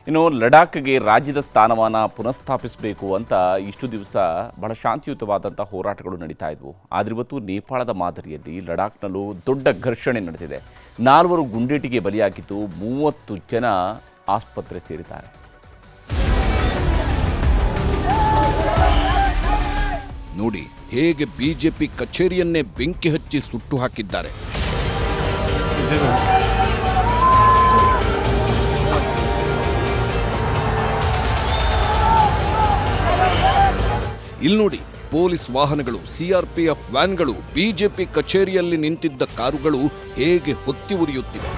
ಇನ್ನು ಲಡಾಖ್ಗೆ ರಾಜ್ಯದ ಸ್ಥಾನಮಾನ ಪುನಃಸ್ಥಾಪಿಸಬೇಕು ಅಂತ ಇಷ್ಟು ದಿವಸ ಬಹಳ ಶಾಂತಿಯುತವಾದಂಥ ಹೋರಾಟಗಳು ನಡೀತಾ ಇದ್ವು. ಆದರೆ ಇವತ್ತು ನೇಪಾಳದ ಮಾದರಿಯಲ್ಲಿ ಲಡಾಖ್ನಲ್ಲೂ ದೊಡ್ಡ ಘರ್ಷಣೆ ನಡೆದಿದೆ. 4 ಗುಂಡೇಟಿಗೆ ಬಲಿಯಾಗಿದ್ದು 30 ಜನ ಆಸ್ಪತ್ರೆ ಸೇರಿದ್ದಾರೆ.
ನೋಡಿ ಹೇಗೆ ಬಿಜೆಪಿ ಕಚೇರಿಯನ್ನೇ ಬೆಂಕಿ ಹಚ್ಚಿ ಸುಟ್ಟು ಹಾಕಿದ್ದಾರೆ. ಇಲ್ಲಿ ನೋಡಿ, ಪೊಲೀಸ್ ವಾಹನಗಳು, ಸಿಆರ್ಪಿಎಫ್ ವ್ಯಾನ್ಗಳು, ಬಿಜೆಪಿ ಕಚೇರಿಯಲ್ಲಿ ನಿಂತಿದ್ದ ಕಾರುಗಳು ಹೇಗೆ ಹೊತ್ತಿ ಉರಿಯುತ್ತಿವೆ.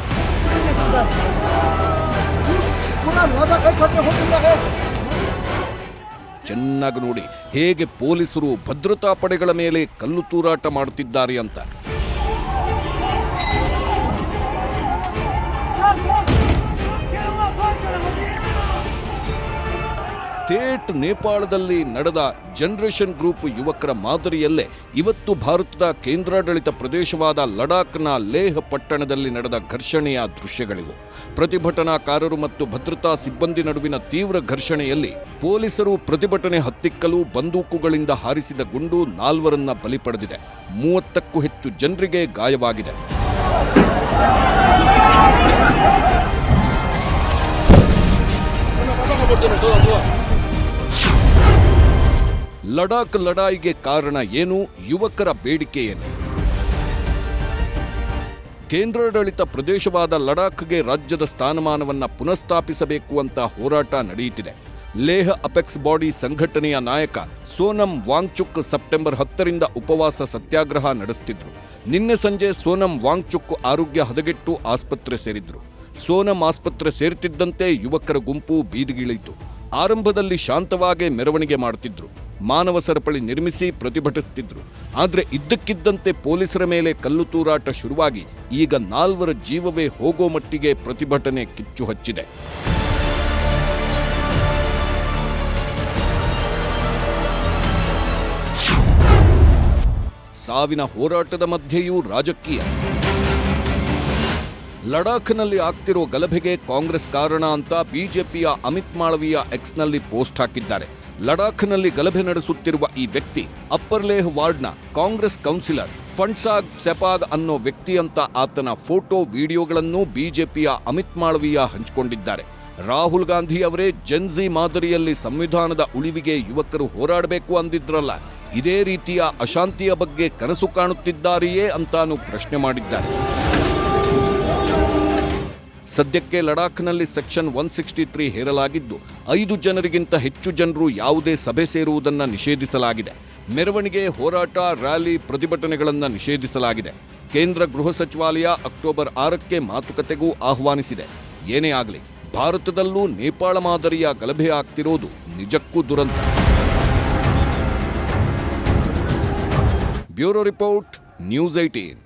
ಚೆನ್ನಾಗಿ ನೋಡಿ ಹೇಗೆ ಪೊಲೀಸರು ಭದ್ರತಾ ಪಡೆಗಳ ಮೇಲೆ ಕಲ್ಲು ತೂರಾಟ ಮಾಡುತ್ತಿದ್ದಾರೆ ಅಂತ. ಥೇಟ್ ನೇಪಾಳದಲ್ಲಿ ನಡೆದ ಜನರೇಷನ್ ಗ್ರೂಪ್ ಯುವಕರ ಮಾದರಿಯಲ್ಲೇ ಇವತ್ತು ಭಾರತದ ಕೇಂದ್ರಾಡಳಿತ ಪ್ರದೇಶವಾದ ಲಡಾಖ್ನ ಲೇಹ್ ಪಟ್ಟಣದಲ್ಲಿ ನಡೆದ ಘರ್ಷಣೆಯ ದೃಶ್ಯಗಳಿವು. ಪ್ರತಿಭಟನಾಕಾರರು ಮತ್ತು ಭದ್ರತಾ ಸಿಬ್ಬಂದಿ ನಡುವಿನ ತೀವ್ರ ಘರ್ಷಣೆಯಲ್ಲಿ ಪೊಲೀಸರು ಪ್ರತಿಭಟನೆ ಹತ್ತಿಕ್ಕಲು ಬಂದೂಕುಗಳಿಂದ ಹಾರಿಸಿದ ಗುಂಡು 4ರನ್ನ ಬಲಿ ಪಡೆದಿದೆ. 30ಕ್ಕೂ ಹೆಚ್ಚು ಜನರಿಗೆ ಗಾಯವಾಗಿದೆ. ಲಡಾಖ್ ಲಡಾಯಿಗೆ ಕಾರಣ ಏನು? ಯುವಕರ ಬೇಡಿಕೆ ಏನು? ಕೇಂದ್ರಾಡಳಿತ ಪ್ರದೇಶವಾದ ಲಡಾಖ್ಗೆ ರಾಜ್ಯದ ಸ್ಥಾನಮಾನವನ್ನ ಪುನಃಸ್ಥಾಪಿಸಬೇಕು ಅಂತ ಹೋರಾಟ ನಡೆಯುತ್ತಿದೆ. ಲೇಹ್ ಅಪೆಕ್ಸ್ ಬಾಡಿ ಸಂಘಟನೆಯ ನಾಯಕ ಸೋನಂ ವಾಂಗ್ಚುಕ್ ಸೆಪ್ಟೆಂಬರ್ 10ರಿಂದ ಉಪವಾಸ ಸತ್ಯಾಗ್ರಹ ನಡೆಸುತ್ತಿದ್ರು. ನಿನ್ನೆ ಸಂಜೆ ಸೋನಂ ವಾಂಗ್ಚುಕ್ ಆರೋಗ್ಯ ಹದಗೆಟ್ಟು ಆಸ್ಪತ್ರೆ ಸೇರಿದ್ರು. ಸೋನಂ ಆಸ್ಪತ್ರೆ ಸೇರುತ್ತಿದ್ದಂತೆ ಯುವಕರ ಗುಂಪು ಬೀದಿಗಿಳಿಯಿತು. ಆರಂಭದಲ್ಲಿ ಶಾಂತವಾಗಿ ಮೆರವಣಿಗೆ ಮಾಡುತ್ತಿದ್ರು, ಮಾನವ ಸರಪಳಿ ನಿರ್ಮಿಸಿ ಪ್ರತಿಭಟಿಸುತ್ತಿದ್ರು. ಆದರೆ ಇದ್ದಕ್ಕಿದ್ದಂತೆ ಪೊಲೀಸರ ಮೇಲೆ ಕಲ್ಲು ತೂರಾಟ ಶುರುವಾಗಿ ಈಗ 4ರ ಜೀವವೇ ಹೋಗೋ ಮಟ್ಟಿಗೆ ಪ್ರತಿಭಟನೆ ಕಿಚ್ಚು ಹಚ್ಚಿದೆ. ಸಾವಿನ ಹೋರಾಟದ ಮಧ್ಯೆಯೂ ರಾಜಕೀಯ. ಲಡಾಖ್ನಲ್ಲಿ ಆಗ್ತಿರೋ ಗಲಭೆಗೆ ಕಾಂಗ್ರೆಸ್ ಕಾರಣ ಅಂತ ಬಿಜೆಪಿಯ ಅಮಿತ್ ಮಾಳವಿಯಾ ಎಕ್ಸ್ನಲ್ಲಿ ಪೋಸ್ಟ್ ಹಾಕಿದ್ದಾರೆ. ಲಡಾಖ್ನಲ್ಲಿ ಗಲಭೆ ನಡೆಸುತ್ತಿರುವ ಈ ವ್ಯಕ್ತಿ ಅಪ್ಪರ್ ಲೇಹ್ ವಾರ್ಡ್ನ ಕಾಂಗ್ರೆಸ್ ಕೌನ್ಸಿಲರ್ ಫಂಡ್ಸಾಗ್ ಸೆಪಾಗ್ ಅನ್ನೋ ವ್ಯಕ್ತಿ ಅಂತ ಆತನ ಫೋಟೋ ವಿಡಿಯೋಗಳನ್ನು ಬಿಜೆಪಿಯ ಅಮಿತ್ ಮಾಳವಿಯಾ ಹಂಚಿಕೊಂಡಿದ್ದಾರೆ. ರಾಹುಲ್ ಗಾಂಧಿ ಅವರೇ ಜೆನ್ಜಿ ಮಾದರಿಯಲ್ಲಿ ಸಂವಿಧಾನದ ಉಳಿವಿಗೆ ಯುವಕರು ಹೋರಾಡಬೇಕು ಅಂದಿದ್ರಲ್ಲ, ಇದೇ ರೀತಿಯ ಅಶಾಂತಿಯ ಬಗ್ಗೆ ಕನಸು ಕಾಣುತ್ತಿದ್ದಾರೆಯೇ ಅಂತಾನು ಪ್ರಶ್ನೆ ಮಾಡಿದ್ದಾರೆ. ಸದ್ಯಕ್ಕೆ ಲಡಾಖ್ನಲ್ಲಿ ಸೆಕ್ಷನ್ 163 ಹೇರಲಾಗಿದ್ದು 5 ಜನರಿಗಿಂತ ಹೆಚ್ಚು ಜನರು ಯಾವುದೇ ಸಭೆ ಸೇರುವುದನ್ನು ನಿಷೇಧಿಸಲಾಗಿದೆ. ಮೆರವಣಿಗೆ, ಹೋರಾಟ, ರ್ಯಾಲಿ, ಪ್ರತಿಭಟನೆಗಳನ್ನು ನಿಷೇಧಿಸಲಾಗಿದೆ. ಕೇಂದ್ರ ಗೃಹ ಸಚಿವಾಲಯ ಅಕ್ಟೋಬರ್ 6ಕ್ಕೆ ಮಾತುಕತೆಗೂ ಆಹ್ವಾನಿಸಿದೆ. ಏನೇ ಆಗಲಿ, ಭಾರತದಲ್ಲೂ ನೇಪಾಳ ಮಾದರಿಯ ಗಲಭೆ ಆಗ್ತಿರೋದು ನಿಜಕ್ಕೂ ದುರಂತ. Bureau report, news 18.